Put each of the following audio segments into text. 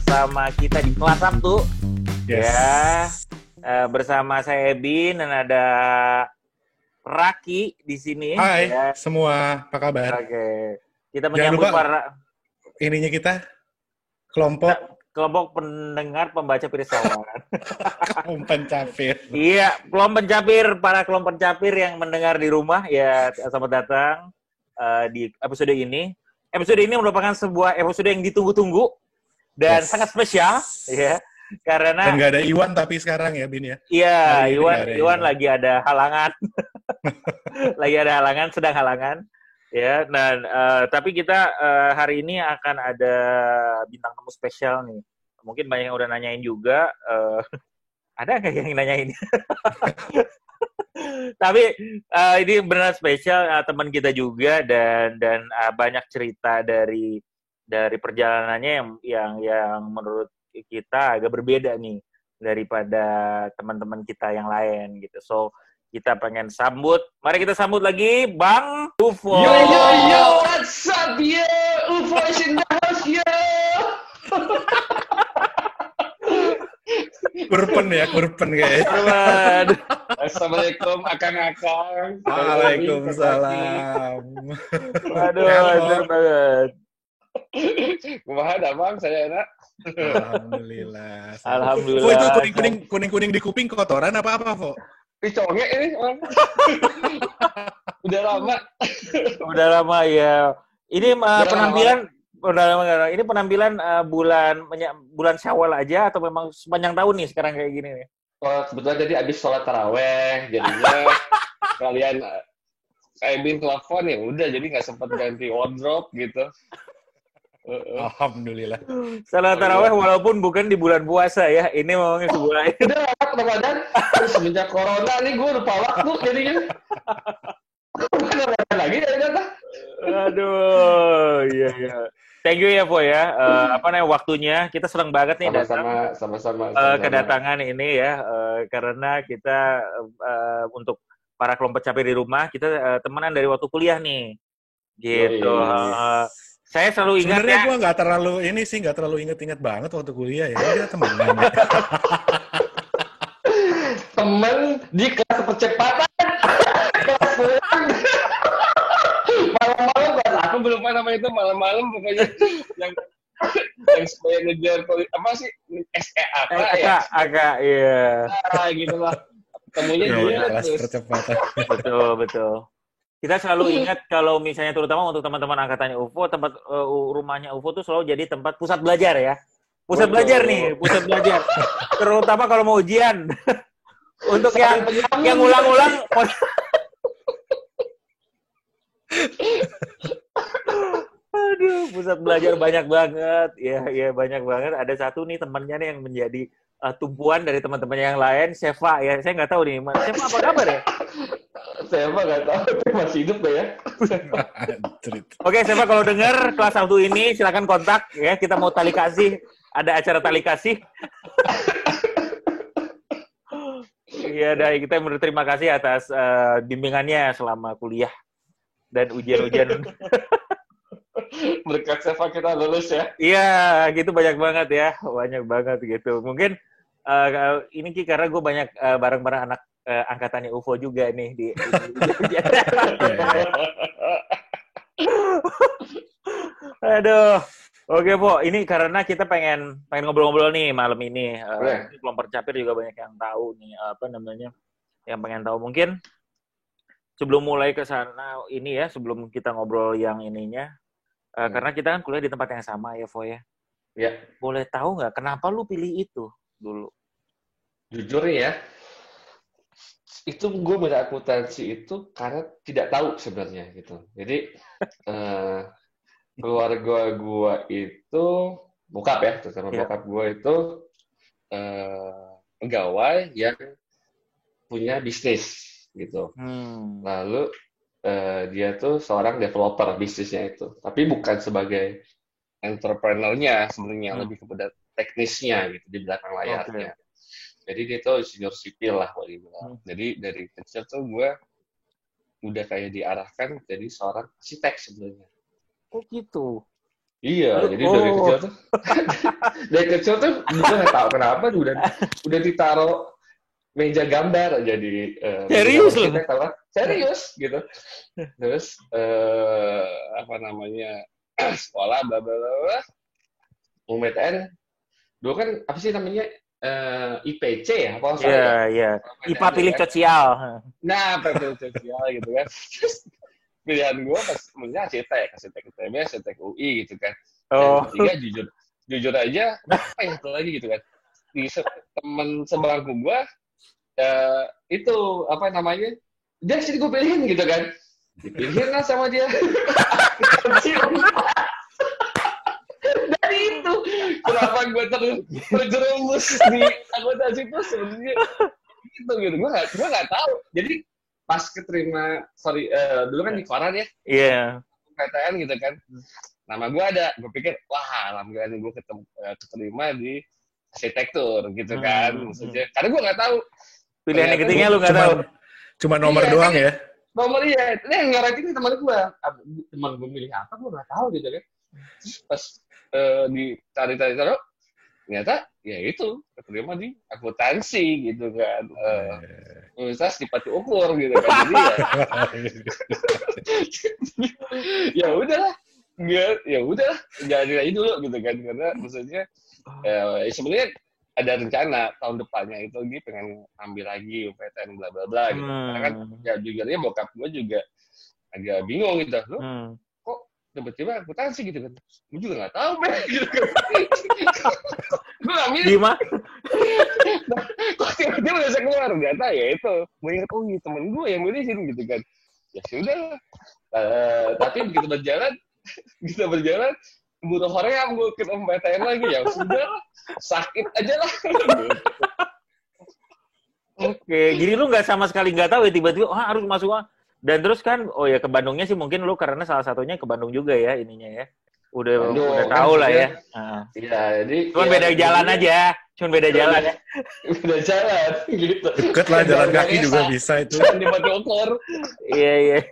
bersama kita di kelas Sabtu. Yes. Bersama saya Ebin dan ada Raki di sini. Hai ya. semua, apa kabar? Oke. Kita Jangan menyambut lupa ininya kita, kelompok pendengar pembaca Pirsawan. kaum pencapir. Iya, para kelompok pencapir yang mendengar di rumah, ya selamat datang di episode ini. Episode ini merupakan sebuah episode yang ditunggu-tunggu dan sangat spesial, ya. Karena dan nggak ada Iwan tapi sekarang ya, Bin ya. Iya, Iwan lagi ada halangan. Sedang halangan. Ya, dan tapi kita hari ini akan ada bintang tamu spesial nih. Mungkin banyak yang udah nanyain juga. Ada nggak yang nanyain? Tapi ini benar spesial, teman kita juga dan banyak cerita dari perjalanannya yang menurut kita agak berbeda nih daripada teman-teman kita yang lain gitu. So kita pengen mari kita sambut lagi Bang UFO. Yo, what's up yo? UFO is in the house yo. Kurpen kayaknya. Assalamualaikum akang-akang. Waalaikumsalam. Aduh, bener banget. Kumaha dah Bang, saya enak. Alhamdulillah. Oh, itu kuning-kuning di kuping kotoran apa, Fo? Conge ini Bang. Udah lama Ya. Ini penampilan bulan Syawal aja atau memang sepanjang tahun nih sekarang kayak gini nih? Oh, kebetulan jadi abis sholat taraweh, jadinya kalian Ebin telepon ya udah jadi nggak sempat ganti wardrobe gitu. Alhamdulillah. Salat taraweh walaupun bukan di bulan puasa ya. Ini memang sebuah udah lewat Ramadan. Terus semenjak corona nih gue lupa waktu jadinya. Ramadan lagi ya kata. Aduh, iya. Thank you ya, Po ya. Waktunya kita senang banget nih sama-sama kedatangan ini ya. Karena kita untuk para kelompok capir di rumah kita temenan dari waktu kuliah nih. Gitu. Saya selalu ingat sebenarnya gue nggak terlalu inget banget waktu kuliah ya. Dia temenan. Temen di kelas percepatan. Kelas pulang. Malam-malam kelas aku belum lupa nama itu malam-malam pokoknya yang supaya ngejar apa sih SEA ya. Agak iya. Gitu lah. Ketemunya dia kelas percepatan. Betul. Kita selalu ingat kalau misalnya terutama untuk teman-teman angkatannya UFO, tempat rumahnya UFO tuh selalu jadi tempat pusat belajar ya. Pusat belajar. Terutama kalau mau ujian. Untuk yang ulang-ulang. Aduh, pusat belajar banyak banget. Ya banyak banget. Ada satu nih temannya nih yang menjadi tumpuan dari teman-teman yang lain, Seva ya. Saya nggak tahu nih, Seva apa kabar ya? Saya mah nggak tahu, masih hidup gak ya? Oke, Seva kalau dengar kelas Sabtu ini silakan kontak ya. Kita mau tali kasih, ada acara tali kasih. Iya, kita berterima kasih atas bimbingannya selama kuliah dan ujian-ujian. Berkat Seva kita lulus ya. Iya, gitu banyak banget gitu. Mungkin ini karena gue banyak bareng-bareng anak angkatannya UFO juga nih di Aduh. Oke, Po. Ini karena kita pengen ngobrol-ngobrol nih malam ini. Kelompok capir juga banyak yang tahu nih yang pengen tahu. Mungkin sebelum mulai ke sana ini ya, sebelum kita ngobrol yang ininya, karena kita kan kuliah di tempat yang sama ya, Po ya. Ya. Boleh tahu nggak kenapa lu pilih itu dulu? Jujur ya, itu gue milih akuntansi itu karena tidak tahu sebenarnya gitu. Jadi keluarga gue itu bokap ya, terutama bokap gue itu pegawai yang punya bisnis gitu. Lalu dia tuh seorang developer bisnisnya itu, tapi bukan sebagai entrepreneur-nya sebenarnya, lebih kepada teknisnya gitu di belakang layarnya. Jadi dia tuh insinyur sipil lah boleh dibilang. Jadi dari kecil tuh gue udah kayak diarahkan jadi seorang arsitek sebenarnya. Oh gitu. Iya, jadi dari kecil tuh, dari kecil tuh gue nggak tahu kenapa udah ditaruh meja gambar jadi meja gambar Serius loh? arsitek tahu kan? Serius gitu. Terus apa namanya sekolah bla bla bla UMTN dulu kan apa sih namanya IPC ya apa Iya, salah ya? iya. IPA pilih kan? sosial. Nah, pilih sosial gitu kan. Terus pilihan gue pas sebenarnya arsitek ITB, arsitek UI gitu kan. Dan Oh. ketiga jujur aja apa ya itu lagi gitu kan. Di teman sebangku gue itu apa namanya? Dia sih gue pilihin gitu kan. Dipilihin lah sama dia. Dari itu kenapa gue terjerumus di akuntansi itu sebenarnya itu gitu gue nggak tahu jadi pas keterima dulu kan di koran ya Iya. PTN gitu kan nama gue ada gue pikir wah alhamdulillah gue keterima di arsitektur gitu kan maksudnya karena gue nggak tahu Pilihan yang ketiga lu nggak tahu. Cuma nomor doang ya. Nomor iya ini yang nyoret ini teman gue milih apa gue nggak tahu gitu kan terus pas dicari-cari ternyata ya itu keterima di akuntansi gitu kan universitas di Pati Ukur gitu kan jadi ya udahlah ya udahlah jalanin aja dulu gitu kan karena maksudnya sebenarnya ada rencana tahun depannya itu dia pengen ambil lagi UPTN bla bla bla gitu karena kan ya jujurnya bokap gue juga agak bingung gitu loh kok tiba-tiba akuntansi gitu kan gue juga nggak tahu gitu kan gue nggak milih Gimana? kok tiba-tiba bisa keluar ternyata ya itu gue ingat temen gue yang milihin gitu kan ya sudah tapi begitu berjalan butuh Korea gue ke PTN lagi ya sudah sakit aja lah Oke, jadi lu nggak sama sekali nggak tahu ya tiba-tiba harus masuk dan terus kan oh ya ke Bandungnya sih mungkin lu karena salah satunya ke Bandung juga ya ininya ya udah tahu lah ya. Iya, jadi cuman beda jalan aja, cuman beda jalan ya. Beda jalan gitu. Deket lah jalan kaki juga bisa itu. Di Batu Ukur. Iya.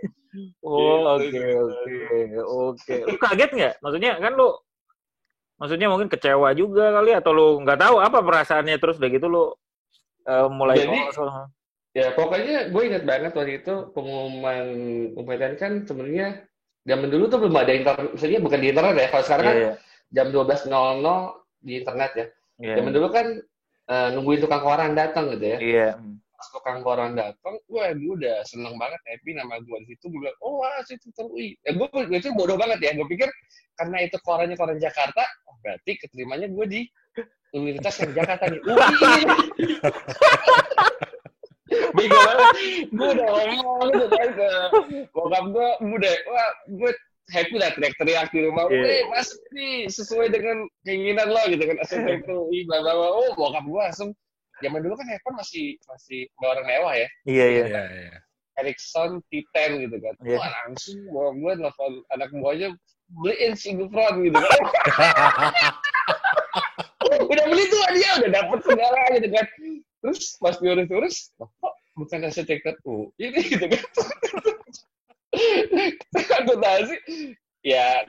Oh oke. Lu kaget nggak? Maksudnya mungkin kecewa juga kali atau lu nggak tahu apa perasaannya terus udah gitu lu mulai jadi ya pokoknya gue ingat banget waktu itu pengumuman UPTN kan sebenarnya zaman dulu tuh belum ada internet, maksudnya bukan di internet ya. Kalau sekarang kan jam 12.00 di internet ya. Zaman dulu kan nungguin tukang koran datang gitu ya. Iya. Pas tukang koran datang, gue udah seneng banget, happy nama gue di situ. Gue bilang, oh wah situ UI. Ya gue itu bodoh banget ya. Gue pikir karena itu korannya koran Jakarta, oh, berarti keterimanya gue di Universitas yang Jakarta nih. UI. Bego banget. Gue udah ngomong gitu kan ke bokap gue wah gue happy lah teriak-teriak di rumah. Mas ini sesuai dengan keinginan lo gitu kan. Arsitek itu, bla bla bla. Oh bokap gue langsung. Zaman dulu kan handphone masih barang mewah ya. Iya. Ericsson T10 gitu kan. Wah langsung bokap gue telepon anak buahnya beliin Sigufron gitu kan. Udah beli tuh dia udah dapet segala gitu kan. Terus pas diurus kok bukan arsitektur ini gitu kan. Akuntansi ya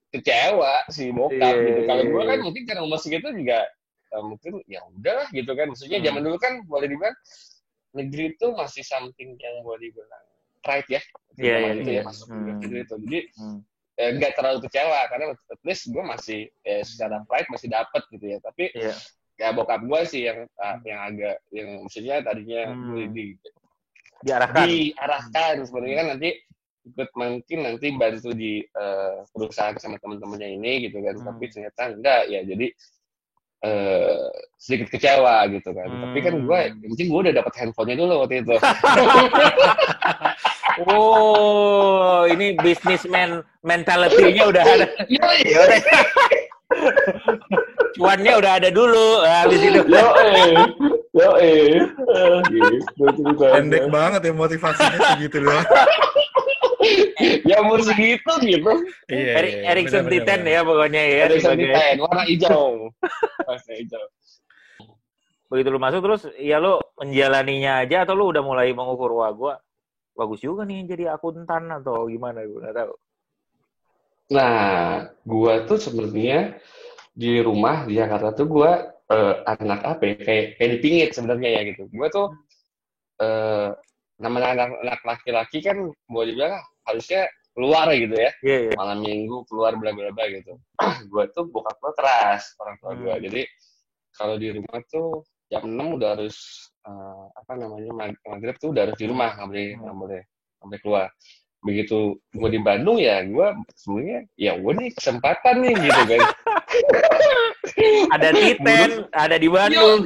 kecewa si bokap gitu. Kalau gue kan mungkin karena umur segitu juga mungkin ya udahlah gitu kan. Maksudnya zaman dulu kan boleh dibilang negeri itu masih something yang boleh dibilang pride ya. Iya. Masuk negeri itu. Jadi nggak terlalu kecewa karena at least gue masih secara pride masih dapat gitu ya. Tapi ya bokap gue sih yang agak yang maksudnya tadinya diarahkan sebenarnya kan nanti ikut mungkin nanti bantu di perusahaan sama teman-temannya ini gitu kan tapi ternyata enggak ya jadi sedikit kecewa gitu kan tapi kan gue mungkin gue udah dapat handphonenya dulu waktu itu. Oh ini businessman mentality-nya udah ada. Cuannya udah ada dulu habis itu. Pendek banget ya motivasinya segitu doang. Ya umur segitu gitu. Ericsson T10 ya pokoknya ya. Ericsson T10 warna hijau. Warna hijau. Begitu lu masuk terus ya lu menjalaninya aja atau lu udah mulai mengukur wah gua bagus juga nih jadi akuntan atau gimana gue nggak tahu. Nah, gua tuh sebenarnya di rumah di Jakarta tuh gua anak apa ya? Kayak dipingit sebenarnya ya gitu. Gua tuh eh, namanya anak laki-laki kan boleh dibilang harusnya keluar gitu ya. Iya, iya. Malam minggu keluar bla bla bla gitu. Gua tuh bokap gua keras orang tua gua. Hmm. Jadi kalau di rumah tuh jam 6 udah harus apa namanya maghrib tuh udah harus di rumah nggak boleh keluar. Begitu gue di Bandung ya gue sebenarnya ya gue nih kesempatan nih gitu kan. Ada Titen, burung ada di yuk Bandung.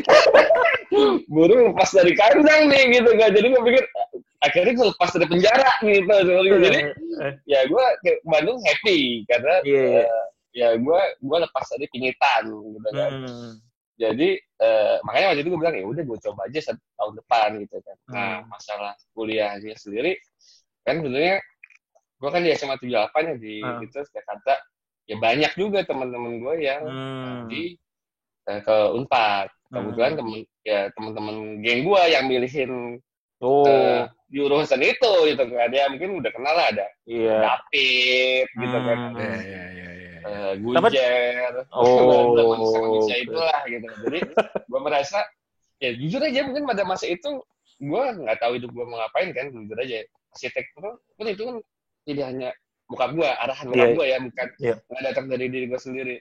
burung lepas dari kandang nih gitu kan, jadi gue pikir akhirnya gue lepas dari penjara gitu sebenarnya. Jadi ya gue ke Bandung happy karena Iya, iya. ya gue lepas dari pingitan gitu kan. Hmm. Jadi makanya waktu itu gue bilang ya udah gue coba aja tahun depan gitu kan. Nah masalah kuliahnya sendiri kan sebenarnya gue kan di SMA 78 ya di itu Jakarta, ya banyak juga teman-teman gue yang di ke Unpad. Kebetulan teman-teman geng gue yang milihin jurusan itu gitu kan, ya mungkin udah kenal lah, ada David gitu kan, Gujer, manusia itulah gitu. Jadi gue merasa ya jujur aja mungkin pada masa itu gue nggak tahu hidup gue mau ngapain kan, jujur aja arsitektur kan itu kan pilihannya bokap gue, arahan bokap gue ya, bukan nggak datang dari diri gue sendiri.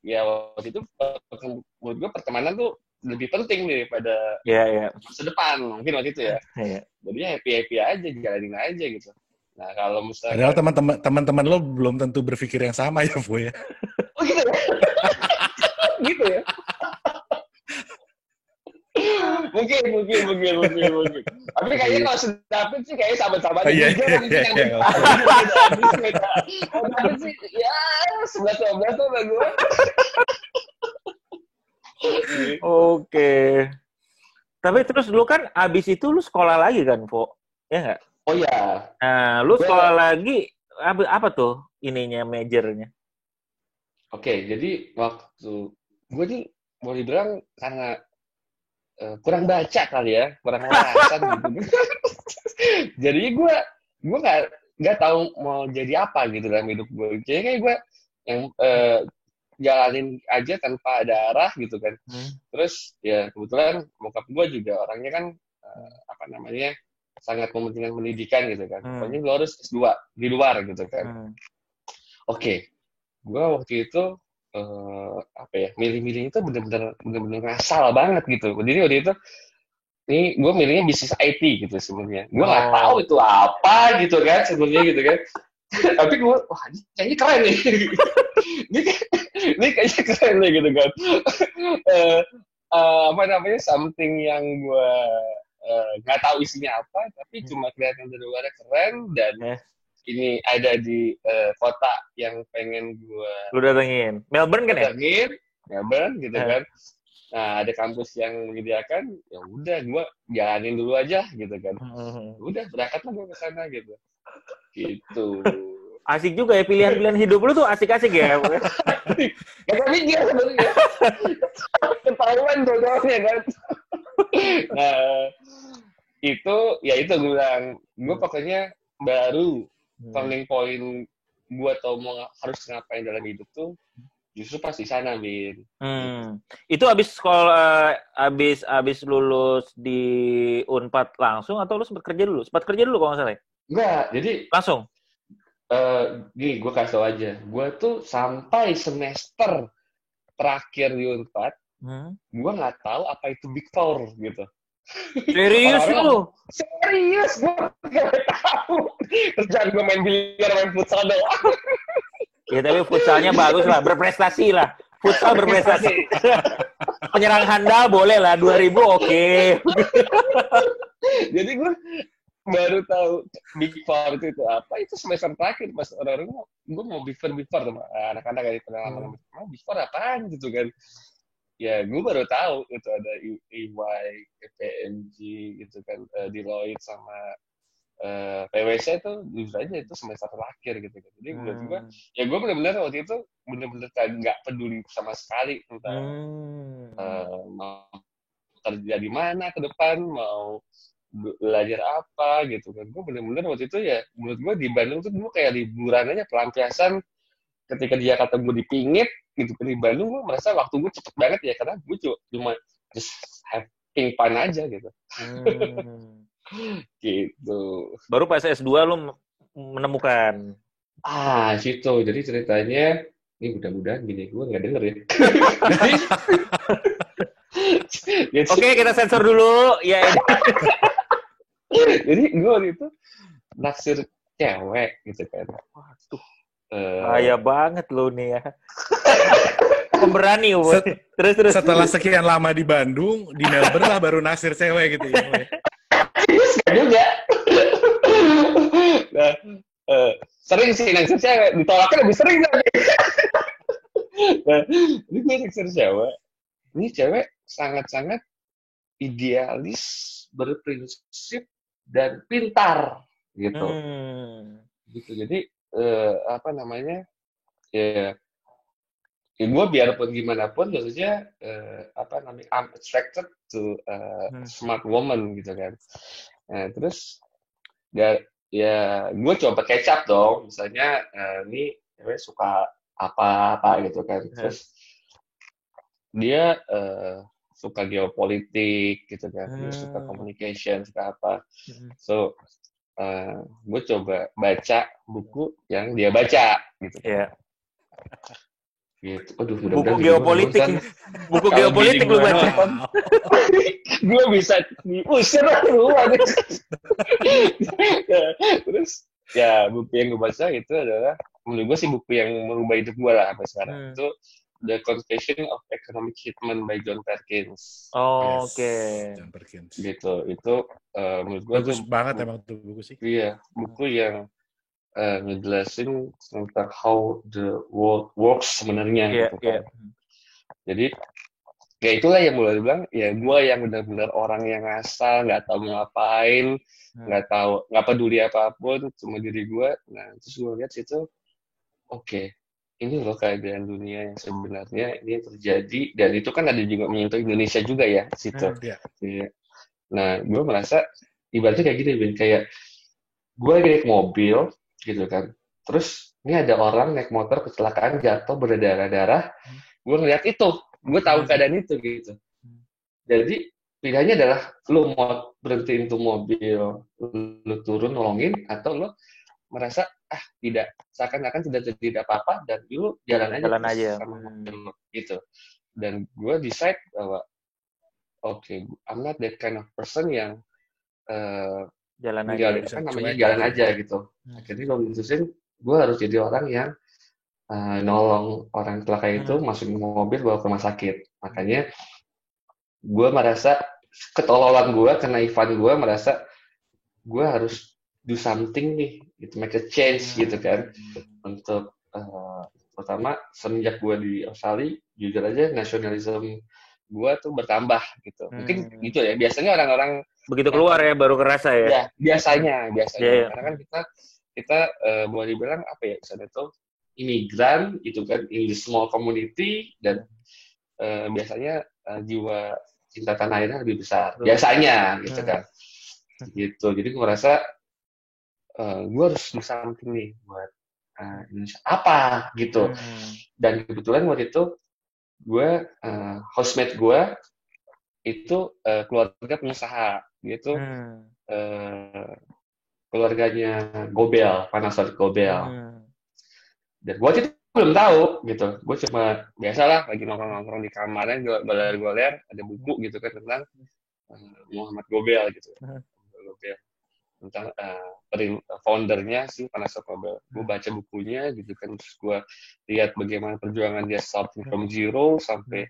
Ya waktu itu menurut gue pertemanan tuh lebih penting daripada masa depan mungkin waktu itu ya. Jadi happy aja, jalanin aja gitu. Nah kalau misalnya padahal teman-teman lo belum tentu berpikir yang sama ya, Bu ya. Oh gitu ya. Gitu ya. mungkin. Tapi kayaknya kalau David sih kayaknya sahabat-sahabat juga mungkin yang David sih ya 11-12 tuh sama gue. Oke. Tapi terus lu kan abis itu lu sekolah lagi kan, Po? Ya nggak? Oh ya. Nah, lu sekolah lagi apa tuh ininya majornya? Oke, jadi waktu gue nih mau dibilang karena kurang baca kali ya, kurang wawasan gitu. Jadi gue nggak tahu mau jadi apa gitu dalam hidup gue. Jadi kayak gue yang jalanin aja tanpa ada arah gitu kan. Terus ya kebetulan bokap gue juga orangnya kan apa namanya sangat mementingkan pendidikan gitu kan. Pokoknya gue harus S2 di luar gitu kan. Oke, gue waktu itu apa ya, milih-milih itu bener-bener ngasal banget gitu. Jadi waktu itu ini gue milihnya bisnis IT gitu sebenarnya. Gue nggak tahu itu apa gitu kan sebenarnya gitu kan. Tapi gue wah ini kayaknya keren nih. ini kayaknya keren nih gitu kan. Apa namanya, something yang gue nggak tahu isinya apa, tapi cuma kelihatan dari luarnya keren dan ini ada di kota yang pengen gue lu datengin. Melbourne kan ya? Melbourne gitu kan. Nah, ada kampus yang menyediakan, ya udah gue jalanin dulu aja gitu kan. Udah berangkatlah gue ke sana gitu. Gitu. Asik juga ya, pilihan-pilihan hidup lu tuh asik-asik ya. Gak mikir sebenarnya. Ketahuan dong-dongnya kan. Nah, itu gue bilang, gue pokoknya baru turning point gue tau mau harus ngapain dalam hidup tuh justru pas di sana, Bin. Itu abis sekolah, abis lulus di Unpad langsung atau lu sempat kerja dulu? Sempat kerja dulu kalau nggak salah ya? Enggak, jadi langsung. Gini, gue kasih tau aja. Gue tuh sampai semester terakhir di Unpad, gue nggak tahu apa itu Big Four gitu. Serius lu? Serius, gue nggak tahu. Kerjaan gue main biliar, main futsal doang. Ya tapi futsalnya bagus lah, berprestasi lah. Futsal berprestasi. Penyerang handal boleh lah, 2000 oke. Jadi gue baru tahu Big Four itu apa, itu semester terakhir pas orang-orang gue mau Big Four sama anak-anak dari pengalaman Big Four apaan gitu kan. Ya gue baru tahu itu ada EY, KPMG gitu kan, Deloitte sama PwC itu jujur aja itu semester terakhir gitu kan. Jadi gue benar-benar waktu itu benar-benar nggak peduli sama sekali tentang mau kerja di mana ke depan, mau belajar apa gitu kan. Gue bener-bener waktu itu ya, menurut gue di Bandung tuh gue kayak liburan aja, pelampiasan. Ketika dia kata gue dipingit gitu kan di Bandung, gue merasa waktu gue cepet banget ya, karena gue cuma just having fun aja gitu. Gitu. Baru pas S2 lu menemukan. Situ. Jadi ceritanya, ini mudah-mudahan gini gue nggak dengerin. Oke, kita sensor dulu. Ya. Jadi gue waktu itu naksir cewek gitu kan. Waduh. Bahaya banget lo nih ya. Pemberani. Terus. Setelah sekian lama di Bandung, di Melbourne lah baru naksir cewek gitu ya. Gak juga. Nah, sering sih naksir cewek, ditolaknya lebih sering lagi. Nah, ini gue naksir cewek. Ini cewek sangat-sangat idealis, berprinsip, dan pintar gitu. Gitu. Jadi apa namanya? Ya gue biarpun gimana pun, maksudnya apa namanya? I'm attracted to smart woman gitu kan. Nah, terus ya gue coba kecap dong, misalnya ini cewek suka apa gitu kan. Terus dia suka geopolitik gitu kan, dia suka communication, suka apa. So gue coba baca buku yang dia baca gitu. Iya. Gitu. Aduh, buku geopolitik. Buku geopolitik lu baca. Gue bisa diusir lah keluar. Terus ya buku yang gue baca itu adalah, menurut gue sih buku yang merubah hidup gue lah sampai sekarang. Itu The Confession of Economic Hitman by John Perkins. Oke. John Perkins. Gitu. Itu menurut gue bagus banget emang tuh buku sih. Iya, buku yang ngejelasin tentang how the world works sebenarnya. Gitu kan. Jadi ya itulah yang mulai bilang, ya gue yang benar-benar orang yang asal, nggak tahu mau ngapain, nggak peduli apapun, cuma diri gue. Nah terus gue lihat situ, oke, ini loh keadaan dunia yang sebenarnya ini terjadi, dan itu kan ada juga menyentuh Indonesia juga ya situ. Nah gue merasa ibaratnya kayak gini, Ben, kayak gue naik mobil gitu kan, terus ini ada orang naik motor kecelakaan, jatuh berdarah-darah, gue ngeliat itu, gue tahu keadaan itu gitu. Jadi pilihannya adalah lu mau berhentiin tuh mobil, lu turun nolongin, atau lu merasa tidak, seakan-akan tidak apa-apa, dan lu jalan aja sama mobil lu gitu. Dan gue decide bahwa oke, I'm not that kind of person yang jalan aja gitu. Akhirnya gue mutusin gue harus jadi orang yang nolong orang celaka itu masukin mobil, bawa ke rumah sakit. Makanya gue merasa ketololan gue, karena Ivan gue merasa gue harus do something nih, gitu, make a change gitu kan. Untuk pertama semenjak gue di Australia, jujur aja nasionalisme gue tuh bertambah gitu. Mungkin gitu ya, biasanya orang-orang begitu keluar ya baru kerasa ya. Ya biasanya. Karena kan kita boleh dibilang apa ya, misalnya tuh imigran gitu kan, in the small community, dan biasanya jiwa cinta tanah airnya lebih besar biasanya gitu kan. Gitu. Jadi gue merasa gue harus do something nih buat Indonesia apa gitu. Dan kebetulan waktu itu gue housemate gue itu keluarga pengusaha, gitu. Keluarganya Gobel, Panasonic Gobel. Dan gue itu belum tahu gitu. Gue cuma biasalah lagi nongkrong-nongkrong di kamarnya, goler-goler ada buku gitu kan tentang Muhammad Gobel gitu. Gobel. Tentang foundernya si Panasonic Gobel. Gue baca bukunya gitu kan, terus gue lihat bagaimana perjuangan dia starting from zero sampai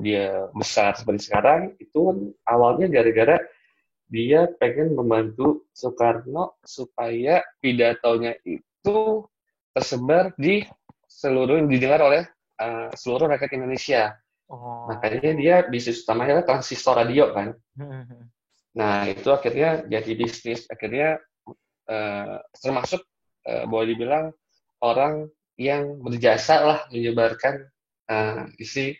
dia besar seperti sekarang. Itu awalnya gara-gara dia pengen membantu Soekarno supaya pidatonya itu tersebar di seluruh, didengar oleh seluruh rakyat Indonesia. Makanya dia bisnis utamanya transistor radio kan. Nah itu akhirnya jadi bisnis, akhirnya termasuk boleh dibilang orang yang berjasa lah menyebarkan isi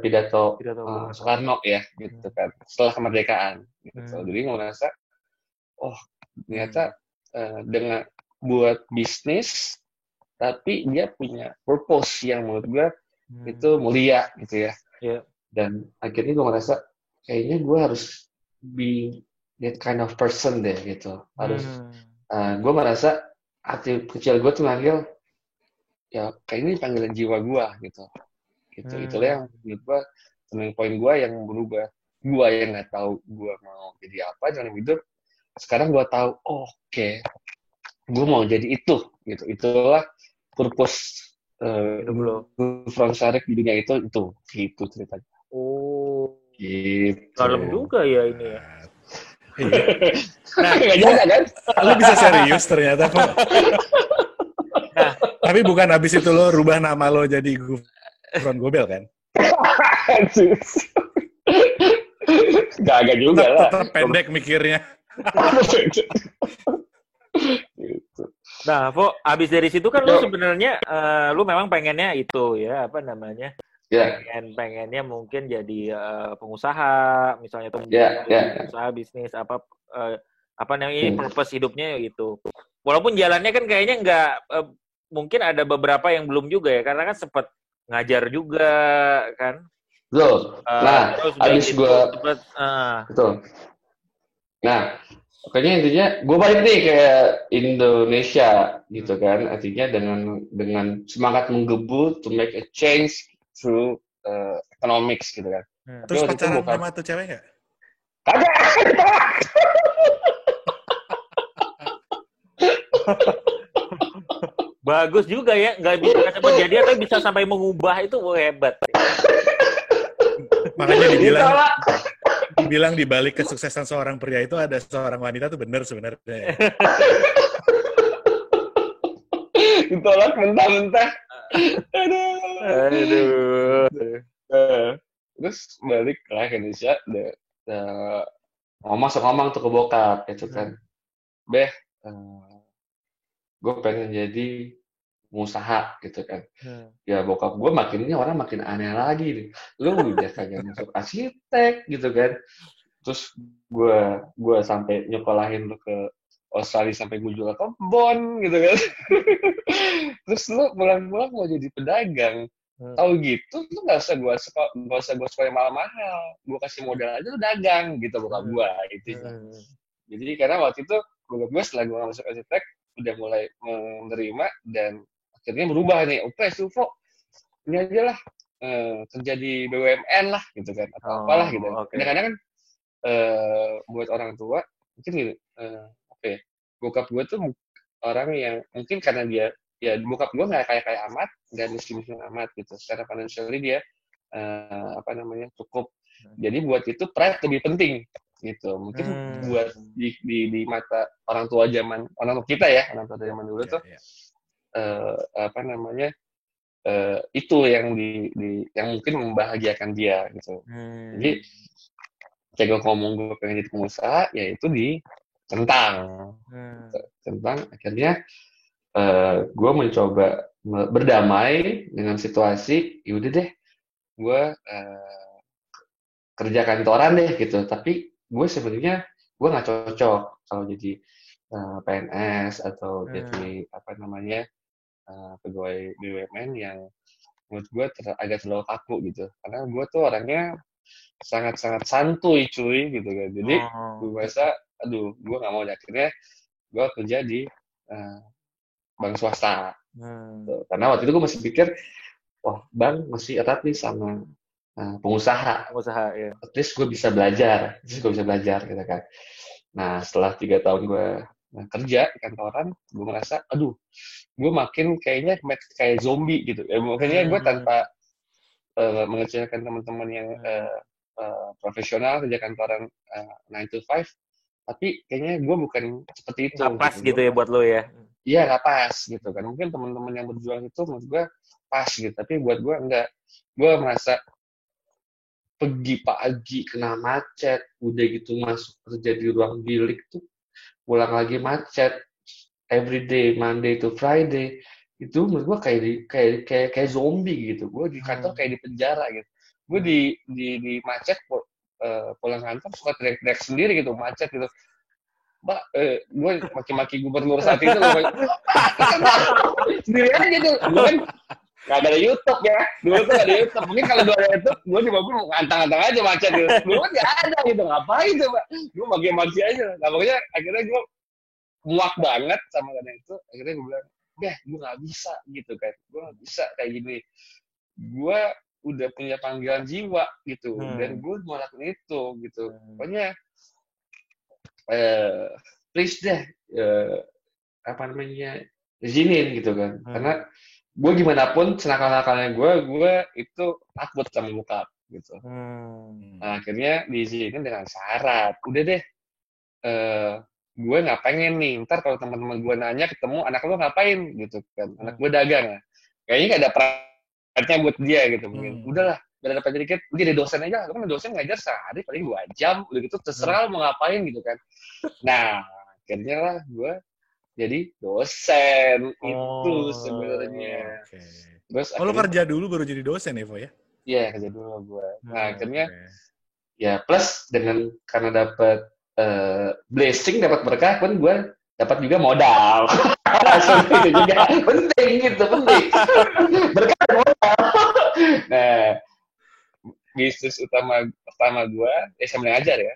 pidato Bung Soekarno ya gitu kan setelah kemerdekaan gitu. Jadi gue merasa oh ternyata dengan buat bisnis tapi dia punya purpose yang menurut gue itu mulia gitu ya. Yeah. Dan akhirnya gue merasa kayaknya gue harus be that kind of person deh gitu. Harus gue merasa hati kecil gue tuh manggil ya kayaknya ini panggilan jiwa gue gitu. Gitu. Itulah yang menurut gue turning point gue yang berubah. Gue yang nggak tahu gue mau jadi apa dalam hidup. Sekarang gue tahu, oke, gue mau jadi itu gitu. Itulah purpose Frank Syarif di dunia itu gitu ceritanya. Oh, gitu. dalam juga ya ini ya. Nah, nggak jaga kan? Lo bisa serius ternyata kok. Nah, tapi bukan habis itu lo rubah nama lo jadi Gufron Gobel kan? Gak juga lah. Tetap pendek mikirnya. Gitu. Nah, Vo, abis dari situ kan lu sebenarnya lu memang pengennya itu ya apa namanya? Pengennya mungkin jadi pengusaha misalnya atau pengusaha bisnis apa namanya ini purpose hidupnya itu. Walaupun jalannya kan kayaknya nggak mungkin ada beberapa yang belum juga ya karena kan sempat ngajar juga kan. Betul. Nah, abis gue betul. Nah, pokoknya intinya gue balik nih ke Indonesia gitu kan, artinya dengan semangat menggebu to make a change through economics gitu kan. Terus pacaran sama tuh cewek nggak? Kagak. Bagus juga ya, nggak bisa cepat jadi atau bisa sampai mengubah itu hebat. Makanya dibilang di balik kesuksesan seorang pria itu ada seorang wanita tuh benar sebenarnya. Ditolak mentah-mentah. Aduh. Terus balik ke Indonesia, ngomong tuh ke bokap, gitu kan. Beh, gue pengen jadi pengusaha gitu kan. Ya bokap gue orang makin aneh lagi nih. Lu udah kagak masuk arsitek gitu kan. Terus gue sampai nyekolahin lu ke Australia sampai gue jual kebon gitu kan. Terus lu pulang-pulang mau jadi pedagang. Tahu gitu lu nggak usah gue sekolah mahal-mahal. Gue kasih modal aja lu dagang gitu bokap gue gitu. Jadi karena waktu itu bokap gue setelah gue masuk arsitek udah mulai menerima dan akhirnya berubah nih, oke Suvo ini aja lah kerja di BUMN lah gitu kan atau apalah gitu. Kadang-kadang kan buat orang tua mungkin gitu, bokap gue tuh orang yang mungkin karena dia ya bokap gue nggak kayak amat dan miskin amat gitu, secara financially dia cukup, jadi buat itu pride lebih penting gitu. Mungkin buat di mata orang tua kita ya, orang tua zaman dulu tuh itu yang yang mungkin membahagiakan dia gitu. Jadi kayak gue ngomong gue pengen jadi pengusaha, ya itu ditentang. Akhirnya gue mencoba berdamai dengan situasi, yaudah deh gue kerja kantoran deh gitu. Tapi gue sebenarnya gue nggak cocok kalau jadi PNS atau jadi pegawai BUMN yang menurut gue agak terlalu kaku gitu. Karena gue tuh orangnya sangat-sangat santuy cuy gitu kan. Jadi gue merasa, gue nggak mau. Akhirnya gue kerja di bank swasta. Karena waktu itu gue masih pikir, wah bank masih erat nih sama pengusaha ya. At least gue bisa belajar, gitu kan. Nah setelah 3 tahun gue kerja di kantoran, gue merasa, gue makin kayaknya kayak zombie gitu. Makanya gue tanpa mengecilkan teman-teman yang profesional kerja kantoran 9 to 5, tapi kayaknya gue bukan seperti itu. Nggak pas gitu ya buat lo ya? Iya nggak pas gitu kan. Mungkin teman-teman yang berjuang itu menurut gue pas gitu, tapi buat gue enggak. Gue merasa pergi pagi kena macet, udah gitu masuk kerja di ruang bilik tuh pulang lagi macet, every day Monday to Friday, itu menurut gue kayak zombie gitu. Gue di kantor kayak di penjara gitu. gue di macet pulang kantor suka teriak-teriak sendiri gitu, macet gitu. Mbak, gue maki-maki gubernur saat itu loh. Sendiri aja gitu. Gue kan nggak ada YouTube ya. Dulu tuh nggak ada YouTube. Mungkin kalau dulu ada YouTube, gue di mobil ngantang-ngantang aja macet gitu. Dulu kan nggak ada gitu. Ngapain tuh, Mbak? Gue maki-maki aja. Nah, pokoknya akhirnya gue muak banget sama karena itu. Akhirnya gue bilang, gue nggak bisa gitu kan. Gue nggak bisa kayak gini. Gue udah punya panggilan jiwa gitu. Dan gue mau lakuin itu gitu. Pokoknya please deh izinin gitu kan, karena gue gimana pun senakal-nakalnya gue itu takut sama bokap gitu. Nah, akhirnya diizinin dengan syarat, udah deh gue nggak pengen nih ntar kalau teman-teman gue nanya ketemu anak lo ngapain gitu kan, anak gue dagang kayaknya gak ada perannya buat dia gitu. Mungkin udahlah udah dapat dikit, jadi dosen aja, kan dosen ngajar sehari paling 2 jam, udah gitu terserah mau ngapain gitu kan. Nah, akhirnya lah gue jadi dosen itu sebenarnya. Okay. Terus lo kerja dulu baru jadi dosen Evo ya? Iya, kerja dulu gue. Nah, akhirnya ya plus dengan karena dapat blessing, dapat berkah pun gue dapat juga modal. Itu juga penting gitu, penting. Berkah modal. Nah, bisnis pertama gue sambil ngajar ya.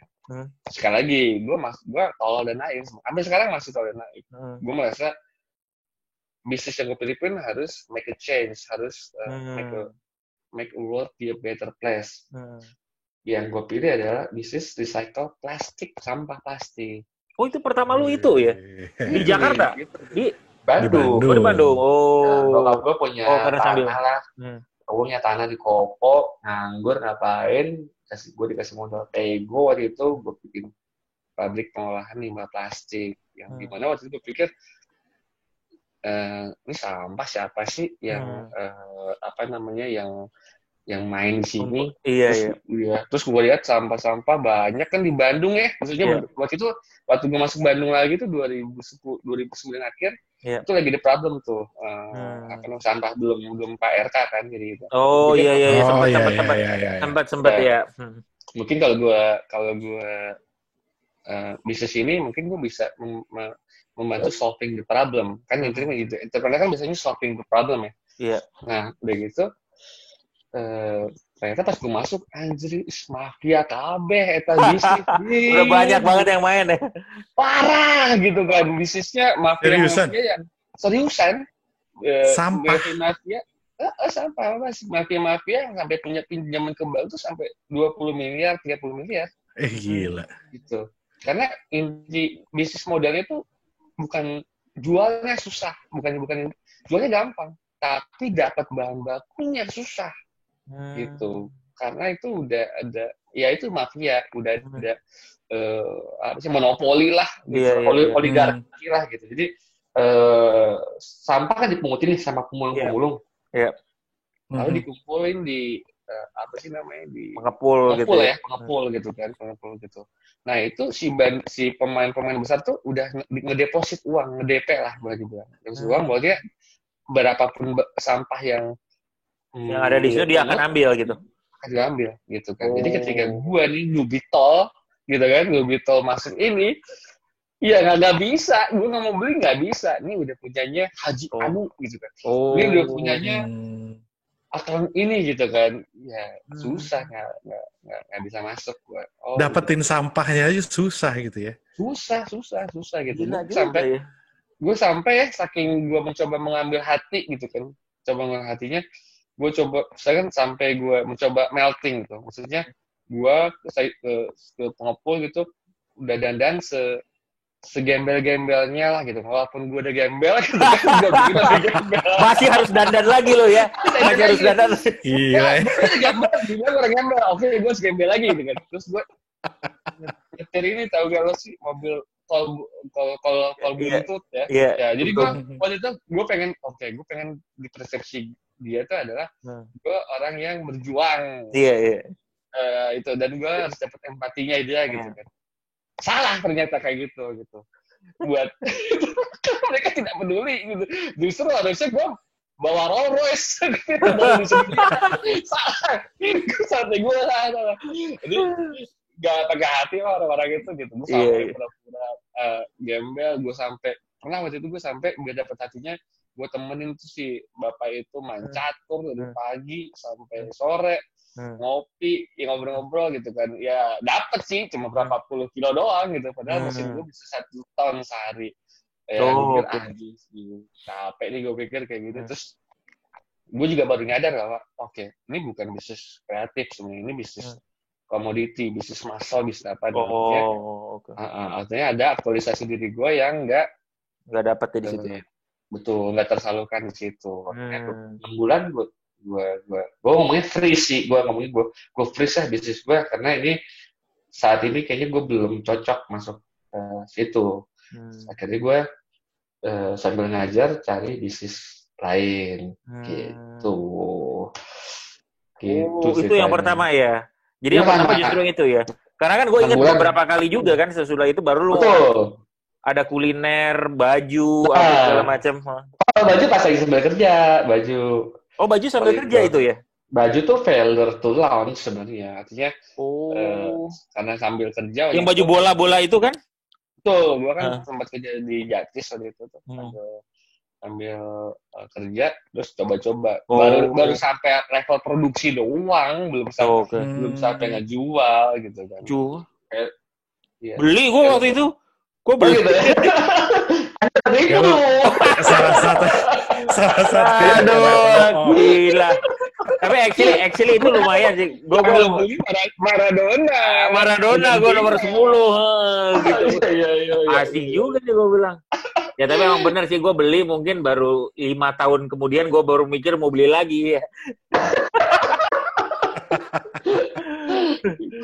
Sekali lagi gue tolol dan naik, sampai sekarang masih tolol dan naik. Gue merasa bisnis yang gue pilih pun harus make a change, harus make a world be a better place. Yang gue pilih adalah bisnis recycle plastik, sampah plastik. Oh, itu pertama lu itu ya? Di Jakarta? Gitu. Di Bandung. Di Bandung. Bokap gue punya tanah lah. Punya tanah di Kopo, nganggur ngapain? Gue dikasih modal Tego waktu itu, gue bikin pabrik pengolahan limbah plastik. Yang dimana waktu itu gue pikir, ini sampah siapa sih yang yang main di sini? Terus gue lihat sampah-sampah banyak kan di Bandung ya. Maksudnya waktu gue masuk Bandung lagi tuh 2009 akhir. Itu lagi di problem tuh, sampah belum Pak RK kan, jadi itu. Sempat ya. Mungkin kalau gue bisnis ini mungkin gue bisa membantu solving the problem kan, intinya gitu. Entrepreneur kan biasanya solving the problem ya. Iya. Nah udah gitu, ternyata pas gue masuk anjir mafia kabeh eta bisnis. Udah banyak banget yang main ya. Parah gitu kan bisnisnya mafia yang seriusan. Sampah. Mafia sampah mafia yang sampai punya pinjaman ke bank tuh sampai 20 miliar, 30 miliar. Gila. Gitu. Karena inti bisnis modalnya tuh bukan jualnya susah, bukan jualnya gampang, tapi dapat bahan bakunya susah. Gitu. Karena itu udah ada, ya itu mafia, udah ada monopoli lah, gitu. Oligarki lah gitu. Jadi sampah kan dipungutin nih sama pemulung-pemulung. Lalu dikumpulin di pengepul gitu kan. Nah itu si pemain-pemain besar tuh udah ngedeposit uang, nge-DP lah boleh dibilang. Deposit uang boleh berapapun sampah yang ada di situ dia akan ambil gitu. Akan diambil gitu kan. Jadi ketika gua nih Nubitol gitu kan, Nubitol masuk ini, ya nggak bisa, gue nggak mau beli nggak bisa. Ini udah punyanya Haji Anu gitu kan. Ini udah punyanya akun ini gitu kan. Ya susah, nggak bisa masuk. Dapetin sampahnya aja susah gitu ya. Susah gitu. Gue sampai saking gue mencoba mengambil hati gitu kan. Coba mengambil hatinya, saya kan sampai gue mencoba melting gitu. Maksudnya gue ke pengepul gitu, udah dandan segembel-gembelnya lah gitu. Walaupun gue udah gembel gitu kan, gue gembel. Masih harus dandan lagi lo ya. Masih harus dandan. Iya. Gue udah gembel. Oke, gue gembel lagi gitu kan. Terus gue nyetir ini tahu gak lo sih mobil kol buntut ya. Ya, jadi gue waktu itu gue pengen di persepsi dia tuh adalah gue orang yang berjuang. Iya. Itu dan gue harus dapat empatinya dia gitu kan. Salah ternyata kayak gitu. Buat mereka tidak peduli gitu. Justru harusnya gue bawa Rolls Royce gitu. Salah. Gue salah kata gue salah. Jadi gak pakai hati lah orang-orang itu gitu. Gue sampai pura-pura gembel, gue sampai pernah waktu itu gue sampai gak dapet hatinya, gue temenin tuh si bapak itu main catur dari pagi sampai sore, ngopi, ya ngobrol-ngobrol gitu kan. Ya dapet sih, cuma berapa puluh kilo doang gitu. Padahal mesin gue bisa 1 ton sehari. Ya gue pikir capek nih gue pikir kayak gitu. Terus gue juga baru nyadar bahwa oke, ini bukan bisnis kreatif sebenarnya, ini bisnis komoditi, bisnis massal, bisnis apa. Artinya ada aktualisasi diri gue yang nggak dapet di situ. Betul, nggak tersalurkan di situ. 6 bulan gue ngomongnya free sih, gue free lah bisnis gue karena ini saat ini kayaknya gue belum cocok masuk situ. Akhirnya gue sambil ngajar cari bisnis lain gitu. Itu yang pertama ya. Jadi yang pertama justru itu ya. Karena kan gue ingat beberapa kali juga kan sesudah itu baru lu ada kuliner, baju, apa segala macam. Baju pas lagi sambil kerja, baju. Oh, baju sambil kerja itu ya? Baju tuh failure to launch sebenarnya. Artinya karena sambil kerja. Yang baju bola-bola itu kan? Betul, gue kan sempat kerja di Jatis waktu itu tuh. Sambil kerja, terus coba-coba. Baru sampai level produksi doang, belum sampai ngejual gitu kan. Beli gue waktu itu. Gue beli. Salah satu. Aduh, gila. Tapi actually itu lumayan sih. Gue beli Maradona. Gue nomor 10 gitu. Asik juga sih gue bilang. Ya tapi emang bener sih, gue beli mungkin baru 5 tahun kemudian gue baru mikir mau beli lagi ya.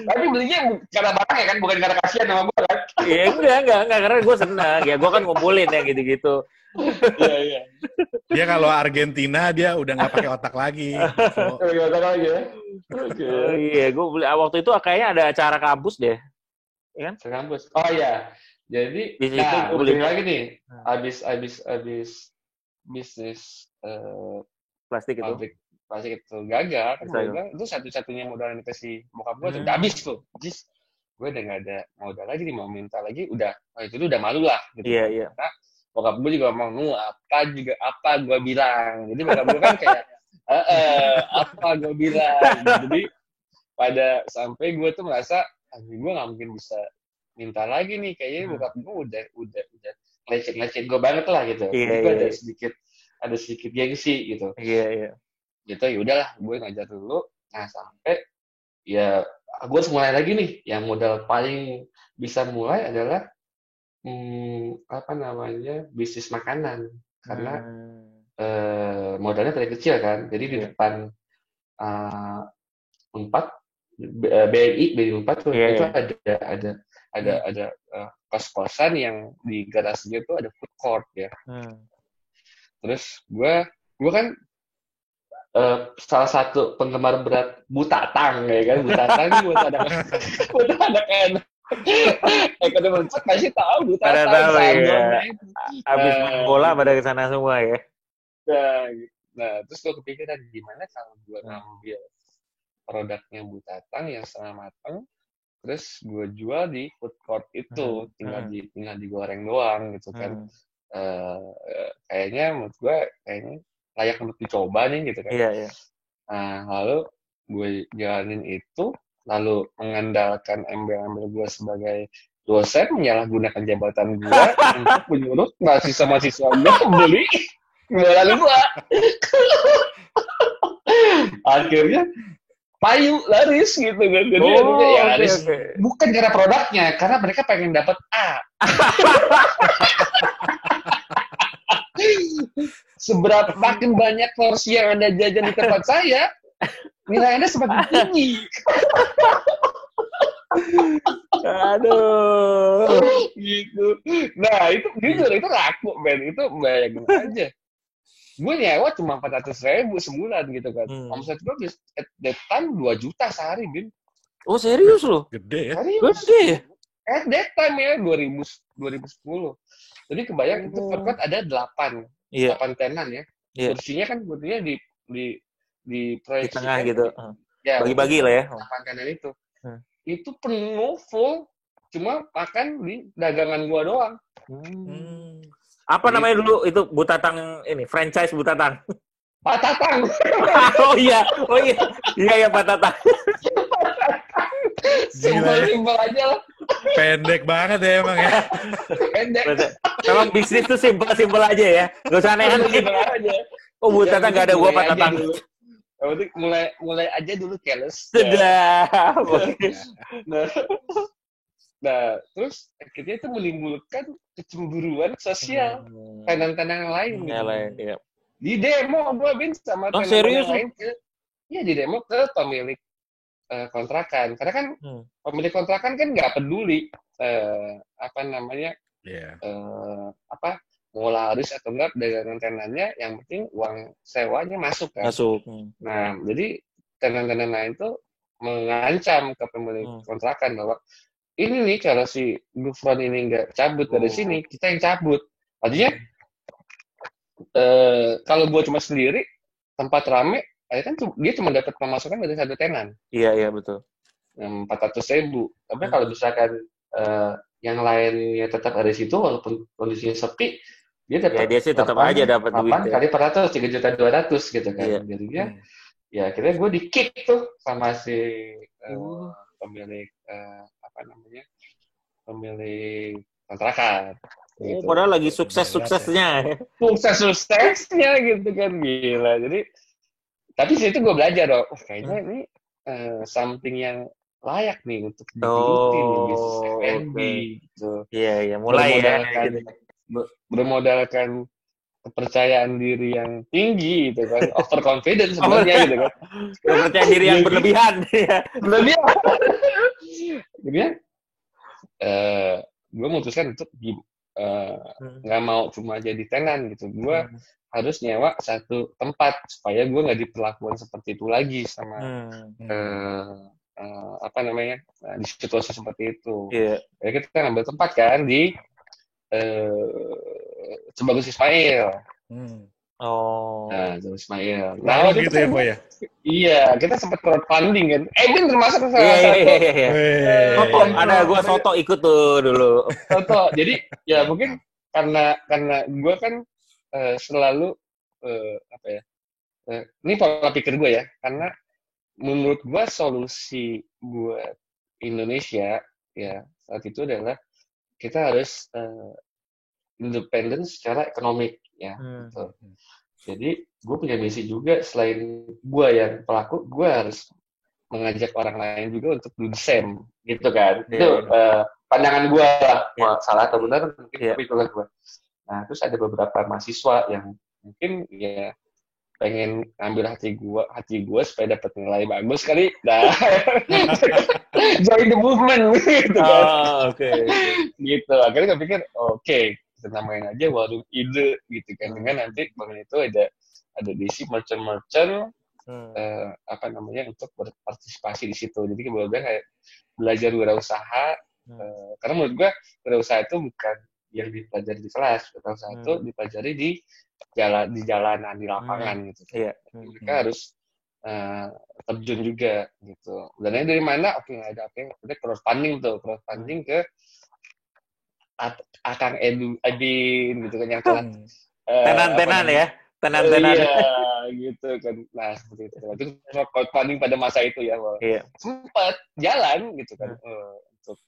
Tapi belinya karena barang ya kan, bukan karena kasihan sama gue kan? Iya enggak, karena gue senang. Ya gue kan ngumpulin ya gitu-gitu. Iya. Dia kalau Argentina dia udah nggak pakai otak lagi. Pakai otak lagi ya? Iya, gue beli waktu itu kayaknya ada acara kampus deh. Iya kan? Kampus. Oh iya. Jadi, gue beli lagi nih. Abis bisnis plastik itu gagal, kan gue bilang itu satu-satunya modal yang dikasih bokap gue udah habis tuh. Jis, gue udah nggak ada modal lagi nih, mau minta lagi udah, itu udah malu lah gitu. Iya. Nah, bokap gue juga mau apa gue bilang. Jadi bokap gue kan kayak apa gue bilang. Jadi pada sampai gue tuh merasa gue nggak mungkin bisa minta lagi nih, kayaknya bokap gue udah lecet gue banget lah gitu. Jadi gue ada sedikit gengsi gitu. Iya. Gitu ya udahlah, gue ngajar dulu. Nah sampai ya gue harus mulai lagi nih. Yang modal paling bisa mulai adalah bisnis makanan, karena modalnya dari kecil kan. Jadi di depan Unpad, BNI 4 tuh itu ada kos-kosan yang di garasinya tuh ada food court ya. Terus gue kan salah satu penggemar berat Butatang ya kan. Butatang ini buat anak-anak ekonomi pasti tahu Butatang. Ya. Abis main bola pada kesana semua ya. Nah terus gue kepikiran gimana kalau gue ngambil produknya Butatang yang setengah matang, terus gue jual di food court itu, tinggal digoreng doang gitu kan. Kayaknya menurut gue layak untuk dicoba nih gitu kan. Iya. Nah, lalu gue jalanin itu, lalu mengandalkan embel-embel gue sebagai dosen, menyalahgunakan jabatan gue untuk menyuruh mahasiswa-mahasiswa gue beli jualan gue. Akhirnya payu laris gitu kan. Jadi laris. Bukan karena produknya, karena mereka pengen dapat A. Seberapa makin banyak porsi yang Anda jajan di tempat saya, nilai Anda semakin tinggi. Aduh. Gitu. Nah, itu jujur, itu laku, Ben. Itu bayangin aja. Gue nyewa cuma 400.000 sebulan gitu kan. Omset gue at that time 2 juta sehari, Ben. Oh, serius loh? Gede ya? Gede ya? At that time ya, 2010. Jadi kebayang itu food court ada 8 tenan ya. Kursinya kan di proyeksi di tengah kan, gitu. Ya, bagi-bagi lah ya. Lapangan itu. Itu penuh full, cuma makan di dagangan gua doang. Apa namanya dulu itu Butatang ini, franchise Butatang? Pak Tatang. Oh iya, iya Pak Tatang. Simpel-simpel aja lah. Pendek banget ya emang ya. Pendek. Memang bisnis tuh simpel-simpel aja ya. Gak usah aneh-aneh. Simpel aja. Oh, Butatang nggak ada gua Pak Tatang. Berarti mulai aja dulu careless. Sudah. Nah, terus akhirnya itu menimbulkan kecemburuan sosial. Tenan-tenan lain. Yang lain, iya. Di demo gue sama tenan-tenan lain di demo ke pemilik kontrakan. Karena kan pemilik kontrakan kan nggak peduli mau laris atau enggak dagangan tenannya, yang penting uang sewanya masuk kan. Nah, jadi tenan-tenan lain tuh mengancam ke pemilik kontrakan bahwa ini nih kalau si Gufron ini nggak cabut dari sini, kita yang cabut. Artinya kalau gue cuma sendiri, tempat rame, kan dia cuma dapat pemasukan dari satu tenan. Iya betul. 400.000. Tapi kalau misalkan yang lainnya tetap ada di situ, walaupun kondisinya sepi, dia dapat. Ya, dia sih tetap aja dapat duit. 8 kali 400, 3.200.000 gitu kan. Jadinya, ya akhirnya gue di-kick tuh sama si pemilik pemilik kontrakan. Gitu. Padahal lagi sukses-suksesnya. Sukses-suksesnya gitu kan, gila. Jadi, tapi situ gue belajar dong, kayaknya ini something yang layak nih untuk digeluti nih, bisnis F&B gitu. Iya, mulai bermodalkan kepercayaan diri yang tinggi gitu kan, overconfident sebenarnya gitu kan. Kepercayaan diri yang berlebihan. Berlebihan. Jadinya gue memutuskan untuk nggak mau cuma jadi tenan gitu. Gue harus nyewa satu tempat supaya gue nggak diperlakukan seperti itu lagi sama di situasi seperti itu. Ya kita ngambil tempat kan di Sebagus Ismail. Nah, Ismail. Nah, gitu ya, Pak ya? Iya, kita sempat crowdfunding kan. Edwin termasuk salah satu. Soto, ada gue Soto ikut tuh dulu. Soto. Jadi ya mungkin karena gue kan selalu ini pola pikir gue ya, karena menurut gue solusi buat Indonesia ya saat itu adalah kita harus independen secara ekonomik ya. Gitu. Jadi gue punya misi juga, selain gue yang pelaku, gue harus mengajak orang lain juga untuk do the same gitu kan. Itu pandangan gue lah. Salah atau benar mungkin tapi itulah gue. Nah, terus ada beberapa mahasiswa yang mungkin ya pengen ambil hati gue supaya dapat nilai bagus kali. Nah, join the movement gitu kan. Gitu. Akhirnya gue pikir, kita namain aja warung ide gitu kan. Dengan nanti bangun itu ada diisi merchant untuk berpartisipasi di situ. Jadi gue kayak belajar wirausaha. Karena menurut gue wirausaha itu bukan yang dipelajari di kelas, wirausaha itu dipelajari di jalanan, di lapangan gitu. Mereka harus terjun juga gitu. Dan dari mana? Nggak ada kita crowdfunding ke Akang Edin gitu kan yang telah tenan ya, tenan. Iya gitu kan. Nah seperti itu crowdfunding pada masa itu ya. Sempat jalan gitu kan untuk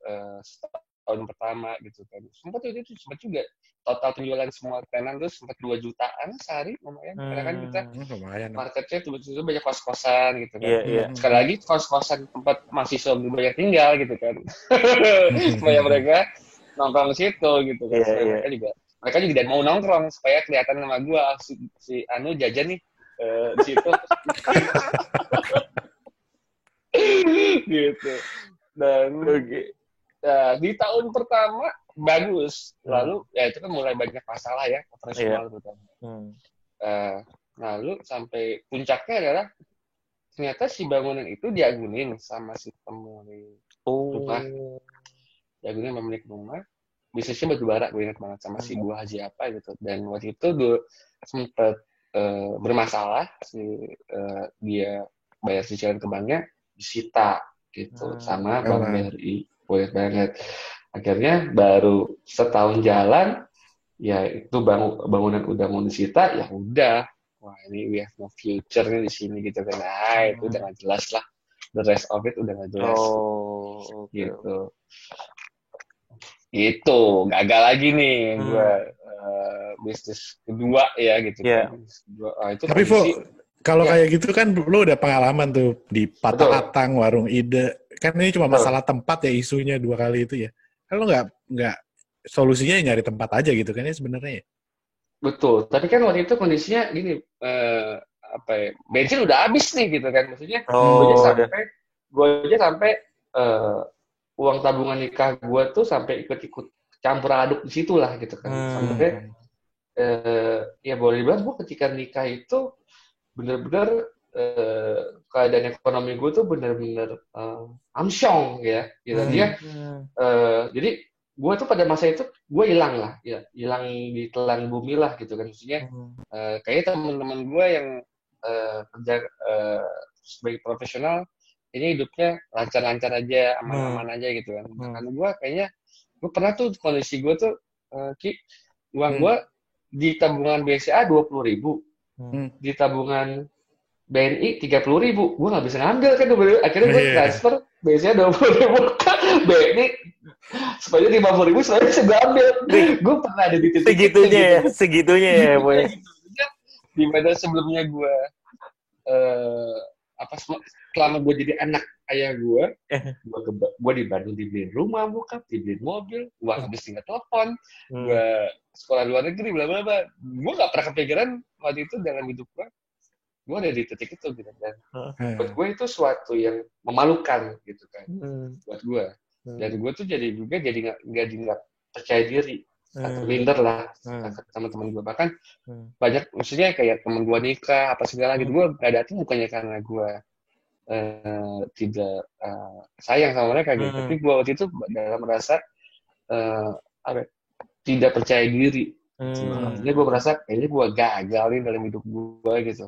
tahun pertama gitu kan. Sempat juga total penjualan semua tenan tuh sempat 2 jutaan sehari lumayan. Karena kan kita marketnya tuh banyak kos-kosan gitu kan. Sekali lagi kos-kosan tempat mahasiswa banyak tinggal gitu kan. Supaya mereka nongkrong di situ gitu kan. Mereka juga dan mau nongkrong supaya kelihatan nama gua si Anu jajan nih di situ. Gitu. Dan di tahun pertama bagus, lalu ya itu kan mulai banyak masalah ya operasional terutama. Lalu sampai puncaknya adalah ternyata si bangunan itu diagunin sama si pemilik rumah. Diagunin pemilik rumah, bisnisnya batu bara, gue ingat banget sama si Bu Haji apa gitu. Dan waktu itu gue sempat bermasalah dia bayar cicilan ke banknya disita gitu sama Bank BRI. Boleh banget. Akhirnya baru setahun jalan, ya itu bangunan udah mau disita, ya udah. Wah ini we have no future nih di sini gitu kan. Nah itu udah nggak jelas lah. The rest of it udah nggak jelas. Gitu. Itu gagal lagi nih gue bisnis kedua ya gitu kan. Itu tapi kalau kayak gitu kan lo udah pengalaman tuh di Patah-Atang, Warung Ide. Kan ini cuma masalah tempat ya isunya 2 kali itu ya. Kan lo nggak solusinya nyari tempat aja gitu kan ya sebenarnya ya. Betul. Tapi kan waktu itu kondisinya gini, bensin udah habis nih gitu kan. Maksudnya gue aja sampai uang tabungan nikah gue tuh sampai ikut-ikut campur aduk di situ lah gitu kan. Sampai ya boleh dibilang gue ketika nikah itu bener-bener keadaan ekonomi gue tuh bener-bener amsyong ya. Gitu. Jadi gue tuh pada masa itu gue hilang lah, ya hilang di telan bumi lah gitu kan. Maksudnya kayaknya teman-teman gue yang kerja sebagai profesional ini hidupnya lancar-lancar aja, aman-aman aja gitu kan. Karena gue kayaknya, gue pernah tuh kondisi gue tuh, uang gue di tabungan BCA 20.000, di tabungan BNI 30.000, gue nggak bisa ngambil kan. Akhirnya gue transfer BCA 20.000 ke BNI, supaya 50.000 supaya bisa gue ambil. Gue pernah ada di titik segitunya ya, boy. Di mana sebelumnya gue selama gue jadi anak ayah gue di Bandung dibeliin rumah, bokap dibeliin mobil, gue habis tinggal telepon, gue sekolah luar negeri, bla bla bla. Gue nggak pernah kepikiran waktu itu dalam hidup gue ada di titik itu gitu kan. Buat gue itu suatu yang memalukan gitu kan, buat gue. Dan gue tuh jadi nggak percaya diri, atau minder lah sama teman-teman gue. Bahkan banyak, maksudnya kayak teman gue nikah apa segala gitu, gue nggak datang bukannya karena gue tidak sayang sama mereka gitu, tapi gue waktu itu dalam merasa tidak percaya diri. Jadi gue merasa kayaknya gue gagal nih dalam hidup gue gitu.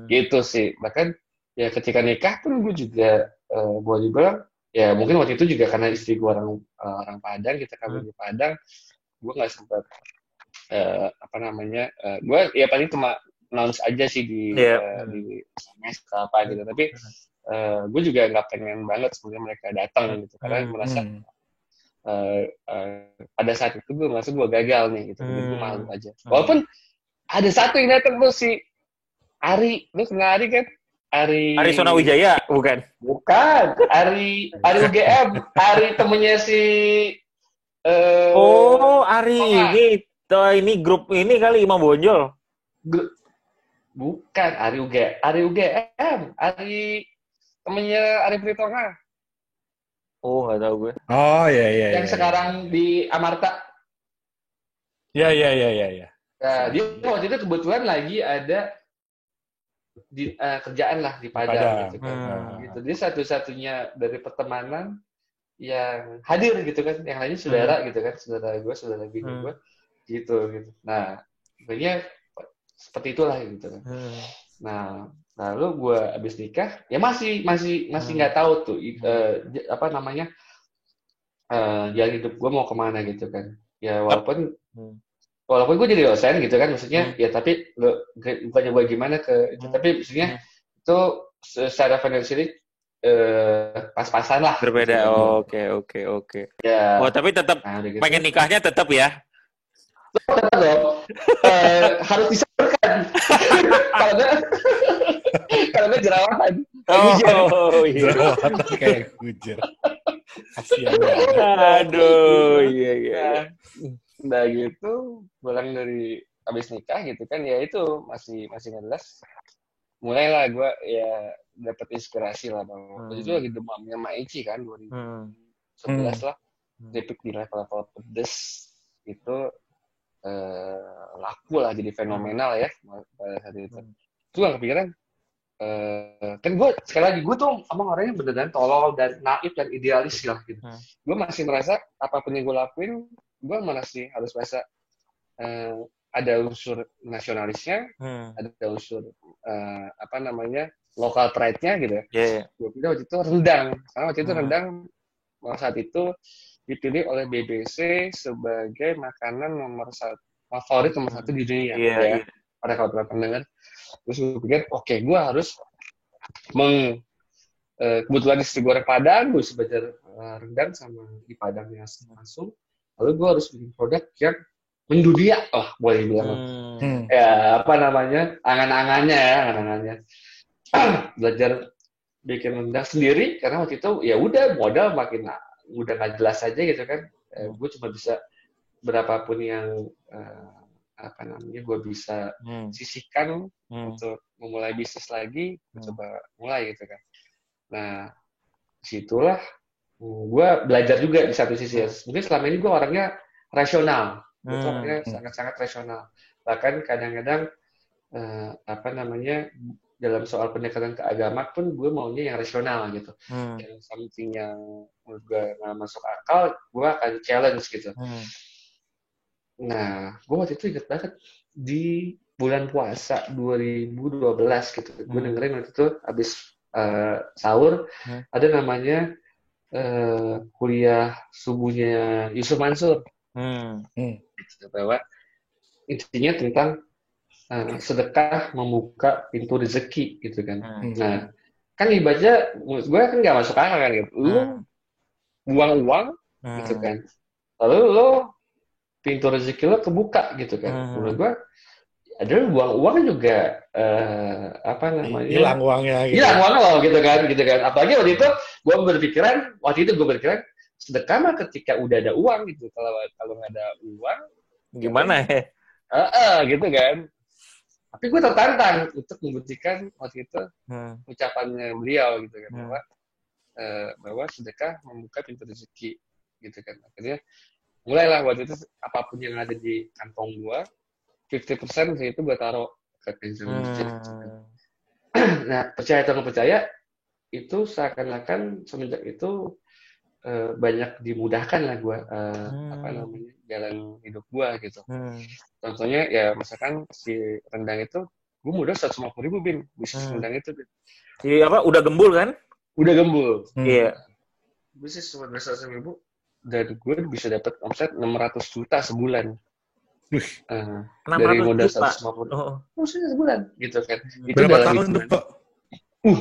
Gitu sih. Bahkan ya ketika nikah pun gue juga gue dibilang ya mungkin waktu itu juga karena istri gue orang Padang, kita kawin di Padang, gue nggak sempat gue ya paling cuma announce aja sih di SMS apa gitu, tapi gue juga nggak pengen banget sebenarnya mereka datang gitu, karena merasa pada saat itu gue merasa gue gagal nih gitu, jadi gue malu aja. Walaupun ada satu yang datang tuh, si Ari, lu kenal Ari kan? Ari Sonawijaya, bukan? Ari UGM, Ari temennya si Ari ini grup ini kali Imam Bonjol. Bukan, Ari UGM, Ari temennya Ari Pritonga. Oh, nggak tahu gue. Oh, iya. Yang sekarang di Amarta. Iya. Nah, dia waktu itu kebetulan lagi ada di kerjaan lah di Padang. Gitu kan. Gitu. Dia satu-satunya dari pertemanan yang hadir gitu kan. Yang lainnya saudara gitu kan, saudara bini gue gitu. Nah, kayaknya seperti itulah gitu kan. Nah, lalu gue abis nikah, ya masih nggak tahu tuh jalan hidup gue mau kemana gitu kan. Ya walaupun gue jadi dosen gitu kan, maksudnya ya tapi bukannya gue gimana ke itu, tapi maksudnya itu secara financially pas-pasan lah. Berbeda. Gitu. Oke. Ya. Oh, tapi tetap gitu. Pengen nikahnya tetap ya. Tetap dong. Harus disalurkan. Kalau nggak jerawatan. Jerawatan kayak gujer. Kasian banget. Aduh, iya. Nah gitu, pulang dari abis nikah gitu kan, ya itu masih nggak jelas. Mulailah gue ya dapat inspirasi lah bang. Waktu itu lagi demamnya Maici kan 2011 lah. Depik di level pedes itu laku lah, jadi fenomenal ya pada saat itu. Itu gak kepikiran. Kan gue sekali lagi gue tuh emang orangnya beneran tolol dan naif dan idealis lah gitu. Gue masih merasa apapun yang gue lakuin, gue masih harus merasa ada unsur nasionalisnya, ada unsur lokal pride-nya gitu ya. Gue pilih waktu itu rendang. Karena waktu itu rendang saat itu dipilih oleh BBC sebagai makanan favorit nomor satu di dunia. Pada kalau pernah pendengar. Terus gue pikir, oke, gue harus kebetulan istri gue orang Padang, gue bisa belajar rendang sama di Padangnya langsung. Lalu gue harus bikin produk yang mendunia, boleh bilang. Ya, apa namanya, angan-angannya. Belajar bikin rendang sendiri, karena waktu itu ya udah modal makin udah nggak jelas aja gitu kan. Gue cuma bisa berapapun yang gue bisa sisihkan untuk memulai bisnis lagi, coba mulai gitu kan. Nah, disitulah gue belajar juga di satu sisi. Mungkin selama ini gue orangnya rasional, orangnya sangat-sangat rasional. Bahkan kadang-kadang dalam soal pendekatan ke agama pun gue maunya yang rasional gitu. Yang something yang menurut gue nggak masuk akal, gue akan challenge gitu. Nah, gue waktu itu ingat banget di bulan puasa 2012 gitu. Gue dengerin waktu itu habis sahur ada namanya kuliah subuhnya Yusuf Mansur. Bahwa intinya tentang sedekah membuka pintu rezeki gitu kan. Nah, kan ibaratnya menurut gue kan nggak masuk akal kan gitu. Lu buang uang gitu kan. Lalu lo pintu rezeki lo kebuka gitu kan. Menurut gue adalah buang uang juga hilang uangnya gitu. Hilang uangnya loh gitu kan. Apalagi waktu itu gue berpikiran sedekah mah ketika udah ada uang gitu. Kalau nggak ada uang gimana ya? Gitu kan. Tapi gue tertantang untuk membuktikan waktu itu ucapannya beliau gitu kan bahwa sedekah membuka pintu rezeki gitu kan. Akhirnya mulailah waktu itu apapun yang ada di kantong gue 50% itu gue taruh ke pensiun masjid. Nah, percaya atau nggak percaya, itu seakan-akan semenjak itu banyak dimudahkan lah gue jalan hidup gue gitu. Contohnya ya misalkan si rendang itu gue modal 150.000 bin bisnis rendang itu. Iya apa? Udah gembul kan? Udah gembul. Iya. Bisnis cuma 150.000 dan gue bisa dapat omset 600 juta sebulan. Dari modal 150 maksudnya sebulan gitu kan. Itu berapa tahun tuh Pak?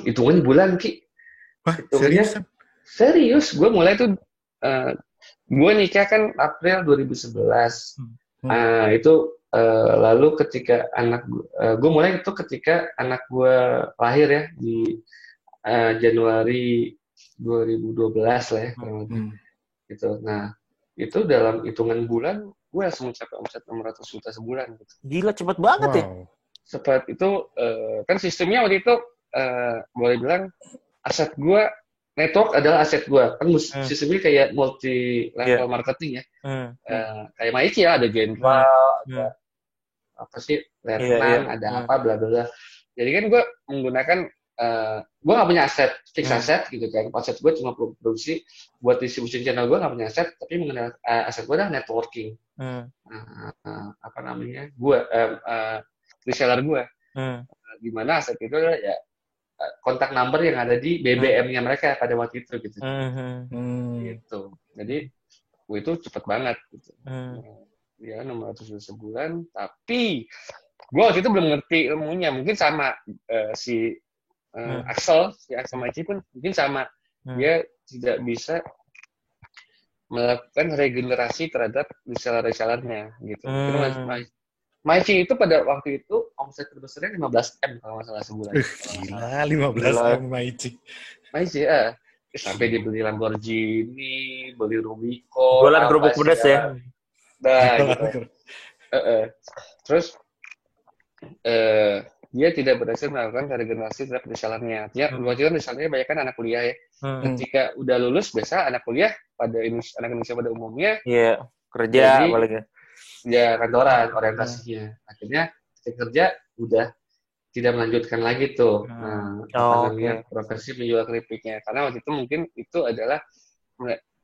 Hitungannya bulan Ki. Wah, serius gue mulai tuh gue nikah kan April 2011. Itu lalu ketika gue mulai itu ketika anak gue lahir ya di Januari 2012 lah ya gitu. Nah itu dalam hitungan bulan gue langsung mencapai omset 600 juta sebulan gitu. Gila cepet banget ya. Cepat itu kan sistemnya waktu itu boleh bilang aset gue network adalah aset gue kan sistemnya kayak multi level marketing ya. Kayak Maici ya ada General, ada apa sih Letnan, ada apa bla bla. Jadi kan gue menggunakan gue nggak punya aset fix aset gitu kan. Aset gue cuma produksi buat distribusi channel gue nggak punya aset, tapi mengenai aset gue adalah networking. Gue reseller gue. Di mana aset itu adalah ya kontak number yang ada di BBM-nya mereka pada waktu itu gitu. Gitu. Jadi gue itu cepet banget gitu. Ya 600 juta sebulan, tapi gue waktu itu belum ngerti ilmunya. Mungkin sama si Axel Maici pun mungkin sama. Dia tidak bisa melakukan regenerasi terhadap reseller-resellernya gitu. Maici itu pada waktu itu omset terbesarnya 15M kalau nggak salah sebulan. Gila, 15M Maici. Maici ya. Sampai dibeli Lamborghini, beli Rubicon. Jualan kerupuk pedas ya. Nah, gitu. Terus dia tidak berhasil melakukan regenerasi terhadap resellernya. Artinya, waktu itu resellernya banyak kan anak kuliah ya. Ketika udah lulus, biasa anak kuliah pada anak Indonesia pada umumnya. Iya, kerja apalagi. Ya, kantoran orientasinya. Akhirnya, ketika kerja, udah tidak melanjutkan lagi tuh. Profesi menjual keripiknya. Karena waktu itu mungkin itu adalah,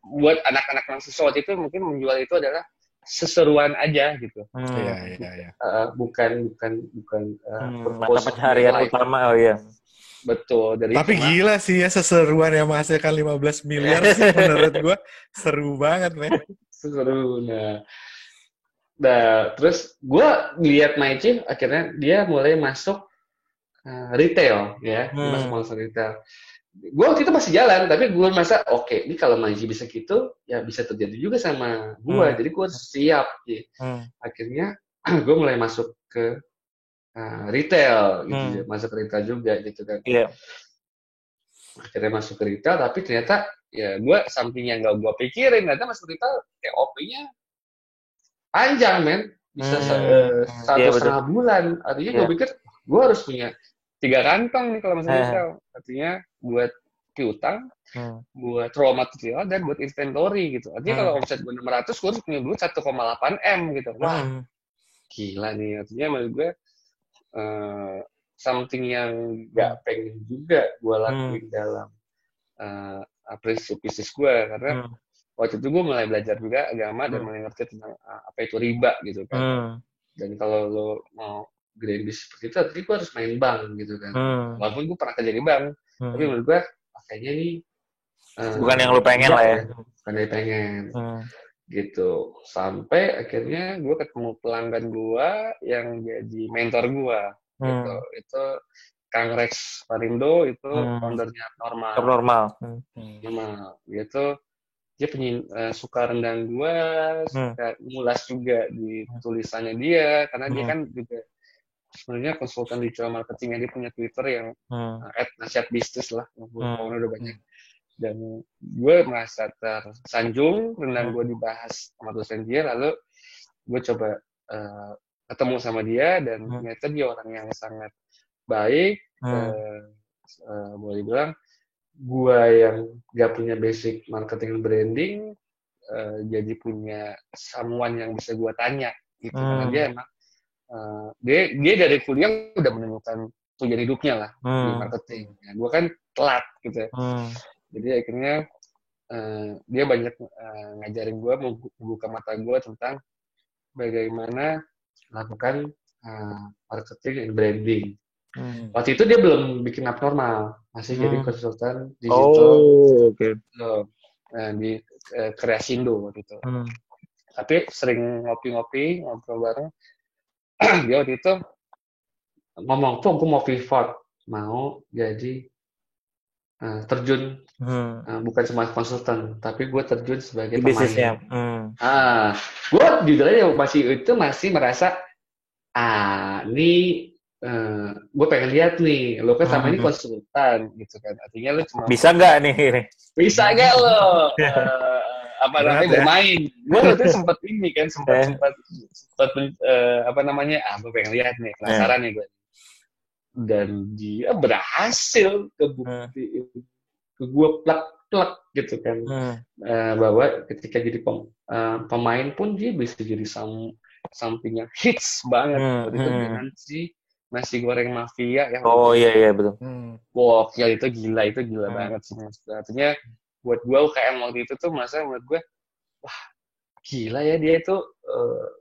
buat anak-anak mahasiswa waktu itu mungkin menjual itu adalah seseruan aja gitu. Iya. Bukan mata pencaharian utama. Betul. Dari Tapi gila sih ya seseruan yang menghasilkan 15 miliar sih menurut gue seru banget, men. Seru. Nah, terus gue lihat Maichi akhirnya dia mulai masuk retail ya, dia masuk retail. Gue waktu itu masih jalan, tapi gue merasa oke, ini kalau Maichi bisa gitu, ya bisa terjadi juga sama gue. Jadi gue siap. Ya. Akhirnya gue mulai masuk ke retail gitu, masuk ke retail juga gitu kan. Iya. Akhirnya masuk ke retail, tapi ternyata ya gue samping yang gak gue pikirin, ternyata masuk retail TOP-nya panjang, men. Bisa 1,5 bulan. Artinya gue pikir gue harus punya 3 kantong nih kalau masuk retail. Artinya buat piutang, buat raw material, dan buat inventory gitu. Artinya kalau omset gue 600, gue harus punya duit 1,8 M gitu. Wah, gila nih. Artinya menurut gue something yang gak pengen juga gue lakuin dalam prinsip bisnis gue. Karena waktu itu gue mulai belajar juga agama dan mulai ngerti tentang apa itu riba gitu kan. Dan kalau lo mau gedein bisnis seperti itu, artinya gue harus main bank gitu kan. Walaupun gue pernah kerja di bank, tapi menurut gue kayaknya ini bukan yang lo pengen lah ya. Bukan yang pengen. Gitu. Sampai akhirnya gue ketemu pelanggan gue yang jadi mentor gue. Gitu. Itu Kang Rex Parindo, itu foundernya Abnormal. Normal. Gitu. Dia suka rendang gue, suka ngulas juga di tulisannya dia, karena dia kan juga sebenarnya konsultan digital marketing, dia punya Twitter yang @nasihatbisnis lah, udah banyak. Dan gue merasa tersanjung, rendang gue dibahas sama dosen dia, lalu gue coba ketemu sama dia, dan ternyata dia orang yang sangat baik, boleh bilang, gue yang gak punya basic marketing branding jadi punya someone yang bisa gue tanya gitu. Karena dia emang dia dari kuliah udah menemukan tujuan hidupnya lah di marketing. Nah, gue kan telat gitu. Jadi akhirnya dia banyak ngajarin gue, membuka mata gue tentang bagaimana melakukan marketing and branding. Waktu itu dia belum bikin Abnormal, masih jadi konsultan digital di Kreasindo waktu itu. Tapi sering ngopi-ngopi, ngobrol bareng. Dia waktu itu ngomong, tuh aku mau pivot, mau jadi terjun, bukan cuma konsultan, tapi gue terjun sebagai pemain. Gue jujur aja masih merasa, ini gue pengen lihat nih, lo kan sama ini konsultan gitu kan, artinya lo cuma bisa nggak nih? Bisa nggak lo bermain? Gue waktu itu sempat gue pengen lihat nih, penasaran nih gue. Dan dia berhasil kebuktiin ke gue plak gitu kan, bahwa ketika jadi pemain pun dia bisa jadi something yang hits banget. Waktu itu dengan si nasi goreng mafia yang iya betul. Gokil, itu gila banget sih. Artinya buat gue UKM waktu itu tuh menurut gue, wah gila ya, dia itu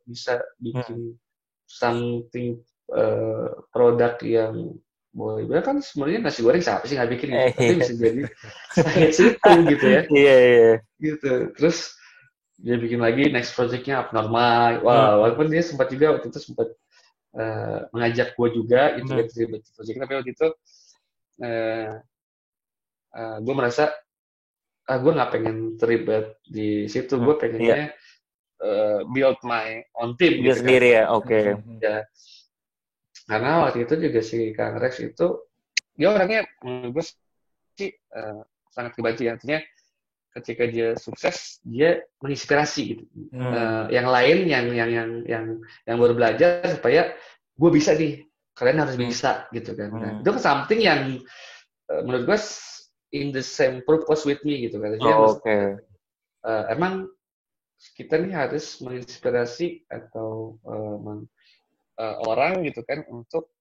bisa bikin something produk yang boleh bilang kan sebenarnya nasi goreng siapa sih nggak bikin gitu, tapi bisa jadi sangat situ gitu ya. Iya. Gitu. Terus dia bikin lagi next project-nya Abnormal. Walaupun dia sempat mengajak gue juga itu terlibat di project, tapi waktu itu gue merasa gue nggak pengen terlibat di situ. Gue pengennya build my own team gitu sendiri kan. Ya, karena waktu itu juga si Kang Rex itu dia orangnya gue sih sangat kebantu ya. Artinya ketika dia sukses, dia menginspirasi gitu. Yang lain yang baru belajar supaya gue bisa nih, kalian harus bisa gitu kan. Nah, itu something yang menurut gue in the same purpose with me gitu kan. Emang kita nih harus menginspirasi atau orang gitu kan untuk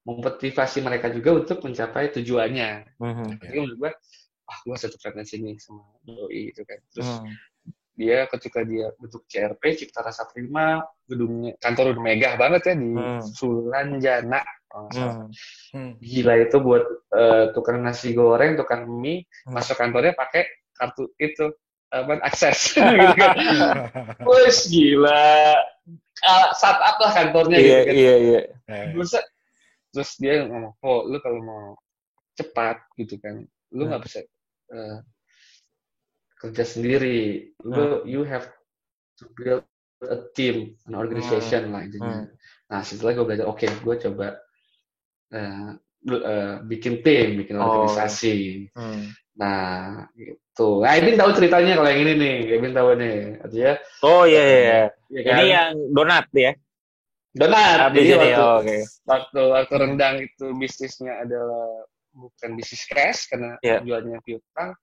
memotivasi mereka juga untuk mencapai tujuannya. Jadi menurut gue, gue satu frekuensi nih sama doi gitu kan. Terus dia ketika dia bentuk CRP Cipta Rasa Prima, gedungnya kantor udah megah banget ya di Sulanjana kalau nggak salah. Gila itu buat tukang nasi goreng, tukang mie masuk kantornya pakai kartu itu akses gitu kan. Wes gila. Startup lah kantornya gitu kan. Iya. Terus dia ngomong, lu kalau mau cepat gitu kan, lu nggak bisa kerja sendiri. You have to build a team, an organization lah intinya. Nah setelah gue belajar, gue coba bikin tim, bikin organisasi. Nah gitu. Nah Ebin tahu ceritanya kalau yang ini nih, Ebin tahu nih. Artinya. Iya. Ya kan? Ini yang donat ya. Donat. Jadi waktu Rendang itu bisnisnya adalah bukan bisnis cash karena jualnya piutang.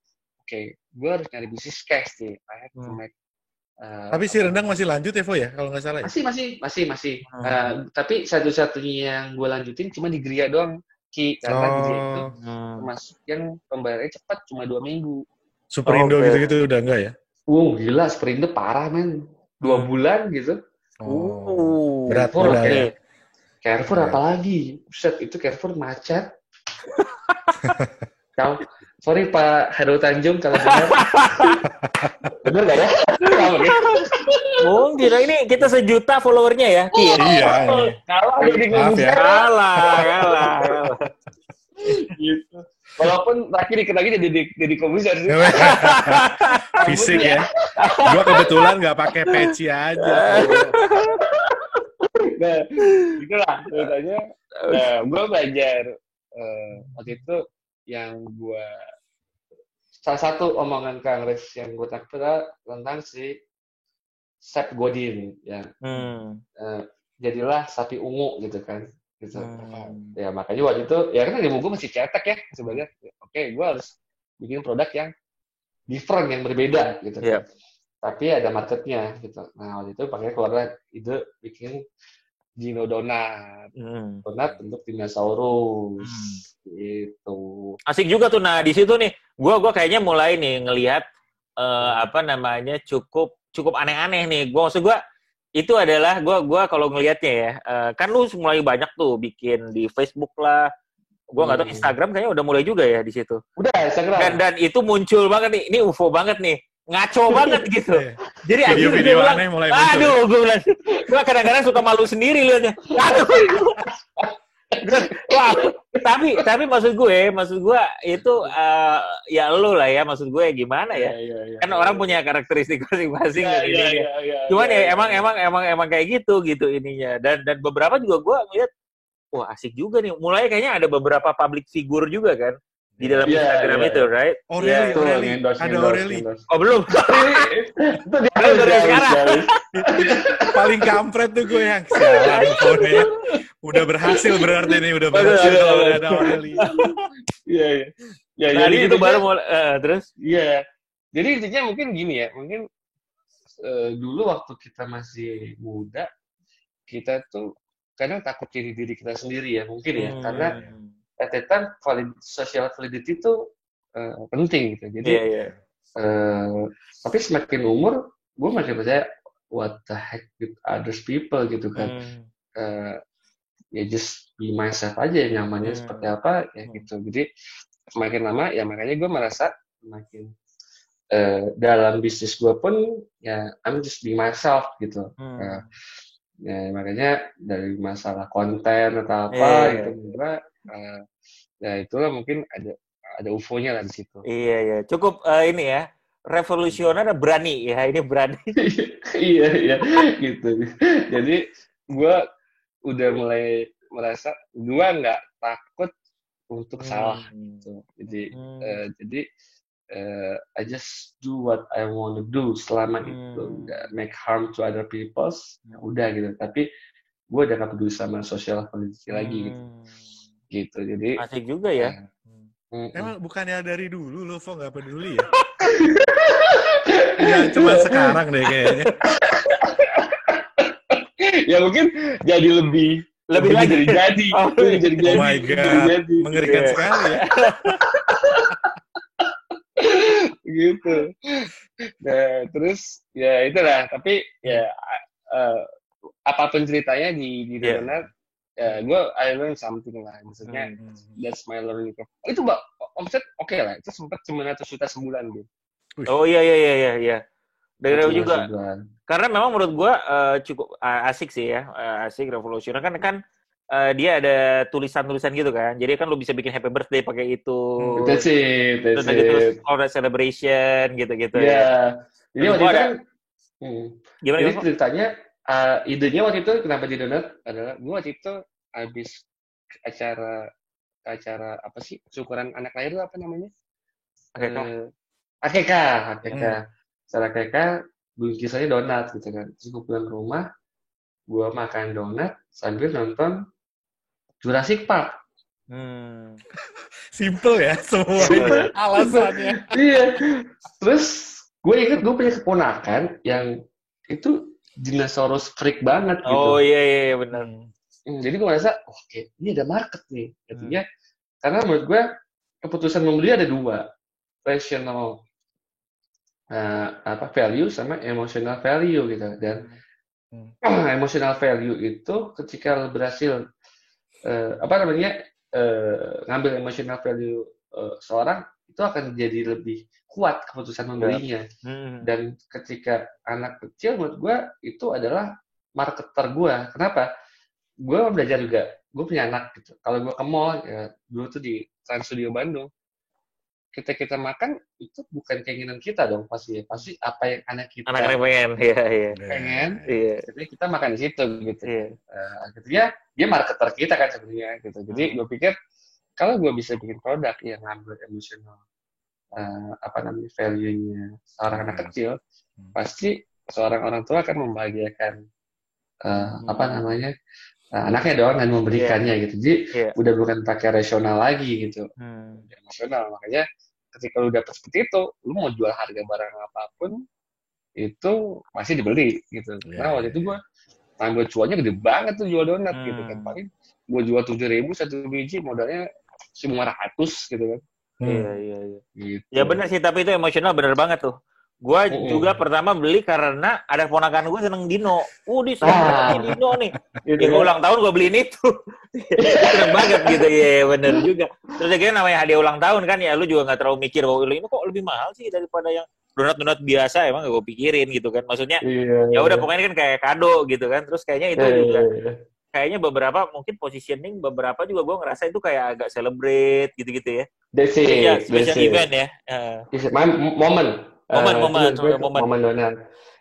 Gue harus nyari bisnis cash nih. I have to make. Tapi si Rendang masih lanjut ya, Vo ya? Kalau nggak salah ya? Masih. Tapi satu-satunya yang gue lanjutin cuma di Gria doang, Ki. Karena Gria itu termasuk yang pembayarannya cepat, cuma 2 minggu. Superindo gitu-gitu udah enggak ya? Gila, Superindo parah, men. 2 bulan gitu. Berat ya. Carrefour apalagi? Buset, itu Carrefour macet. Sorry Pak Heru Tanjung kalau benar. Benar nggak ya? Mungkin ini kita 1 juta followernya ya. Iya. Kalah. Gitu. Walaupun terakhir dikenal jadi komisar sih. Fisik ya. Gua kebetulan nggak pakai peci aja. Nah, itulah ceritanya. Gue belajar waktu itu yang gue salah satu omongan Kang Riz yang gue takut tentang si Seth Godin ya. Jadilah sapi ungu gitu kan. Gitu. Ya makanya waktu itu ya kan ilmu gue masih cetek ya sebenarnya. Gue harus bikin produk yang different, yang berbeda gitu. Yep. Tapi ada marketnya gitu. Nah waktu itu pakai keluar ide bikin Dino Donat. Donat bentuk dinosaurus. Gitu. Asik juga tuh. Nah di situ nih gue kayaknya mulai nih ngelihat cukup aneh-aneh nih. Maksud gue itu adalah gue kalau ngelihatnya ya, kan lu mulai banyak tuh bikin di Facebook lah. Gue nggak tahu Instagram kayaknya udah mulai juga ya di situ. Udah Instagram. Dan itu muncul banget nih. Ini UFO banget nih. Ngaco banget gitu. Jadi video aneh mulai muncul. Aduh, gue kadang-kadang suka malu sendiri liatnya. Aduh. Wah, tapi maksud gue itu ya lu lah ya, maksud gue gimana ya? Kan orang punya karakteristik masing-masing Cuman ya emang kayak gitu ininya. Dan beberapa juga gue ngeliat, wah asik juga nih. Mulai kayaknya ada beberapa public figure juga kan di dalam Instagram itu, right? Aureli. Ada Aureli. Oh belum. Itu dia dari sekarang. Paling kampret tuh gue yang sialan. Udah berhasil berarti nih, udah berhasil kalau ada Aureli. Iya. Ya, jadi itu baru mulai terus. Iya. Jadi intinya mungkin gini ya, mungkin dulu waktu kita masih muda, kita tuh kadang takut diri kita sendiri ya, mungkin ya, karena at that time social validity itu penting gitu. Jadi tapi semakin umur, gue makin percaya what the heck with others people gitu kan. Ya just be myself aja, nyamannya seperti apa ya gitu. Jadi semakin lama ya makanya gue merasa semakin dalam bisnis gue pun ya I'm just be myself gitu. Ya makanya dari masalah konten atau apa gitu gue ya itulah mungkin ada UFO-nya lah di situ. Iya. Cukup ini ya, revolusioner berani ya, ini berani. Iya gitu. Jadi gue udah mulai merasa gue nggak takut untuk salah gitu. Jadi I just do what I want to do selama itu nggak make harm to other people, ya udah gitu. Tapi gue udah nggak peduli sama social validity lagi gitu. Jadi asik juga ya. Emang bukannya dari dulu lo kok nggak peduli ya? Ya cuma sekarang deh kayaknya. Ya mungkin jadi lebih lagi jadi. Oh my god, mengerikan sekali ya. Gitu. Nah, terus ya itulah. Tapi ya apapun ceritanya di Donat, I learn something lah, maksudnya that's my learning curve. Itu omset oke lah, itu sempat 900 juta sebulan gitu. Oh iya. Dari aku juga. Sebulan. Karena memang menurut gua cukup asik sih ya, asik revolusioner kan dia ada tulisan-tulisan gitu kan. Jadi kan lu bisa bikin happy birthday pakai itu. That's it. Terus celebration gitu-gitu ya. Jadi waktu itu kan gimana? Jadi ceritanya idenya waktu itu kenapa di donat adalah gue waktu itu habis acara apa sih syukuran anak lahir itu apa namanya? Akekah. Secara akekah bungkisannya donat gitu kan. Terus gue pulang ke rumah, gue makan donat sambil nonton Jurassic Park. Simple ya semua alasannya. Iya. Terus gue ingat gue punya keponakan yang itu dinosaurus freak banget gitu. Oh iya benar. Jadi gue merasa, oke, ini ada market nih. Artinya, karena menurut gue keputusan membeli ada dua, rational value sama emotional value gitu. Dan emotional value itu ketika berhasil ngambil emotional value seorang itu akan jadi lebih kuat keputusan membelinya. Dan ketika anak kecil menurut gue itu adalah marketer gue. Kenapa? Gue belajar juga. Gue punya anak gitu. Kalau gue ke mall, ya dulu tuh di Trans Studio Bandung, kita makan itu bukan keinginan kita dong pasti apa yang anak kita pengen. Jadi kita makan di situ gitu. Akhirnya dia marketer kita kan sebenarnya gitu. Jadi gue pikir kalau gue bisa bikin produk yang ngambil emotional value-nya seorang anak kecil, pasti seorang orang tua akan membahagiakan anaknya dong dan memberikannya gitu. Jadi udah bukan pakai rasional lagi gitu, emosional. Makanya ketika lu dapet seperti itu, lu mau jual harga barang apapun itu pasti dibeli gitu. Karena waktu itu gue ambil cuannya gede banget tuh jual donat gitu kan. Paling gue jual 7.000 satu biji, modalnya 1.500 gitu kan. Iya. Gitu. Ya benar sih, tapi itu emosional bener banget tuh. Gue juga pertama beli karena ada ponakan gue seneng Dino. Dino nih. Ya gue ulang tahun gue beliin itu. Seneng banget gitu ya, bener juga. Terus akhirnya namanya hadiah ulang tahun kan ya, lu juga nggak terlalu mikir bahwa ini kok lebih mahal sih daripada yang donat biasa, emang gak gue pikirin gitu kan. Maksudnya ya udah pokoknya kan kayak kado gitu kan. Terus kayaknya itu juga. Kayaknya beberapa mungkin positioning beberapa juga gue ngerasa itu kayak agak celebrate gitu-gitu ya. Special event ya. Momen donat.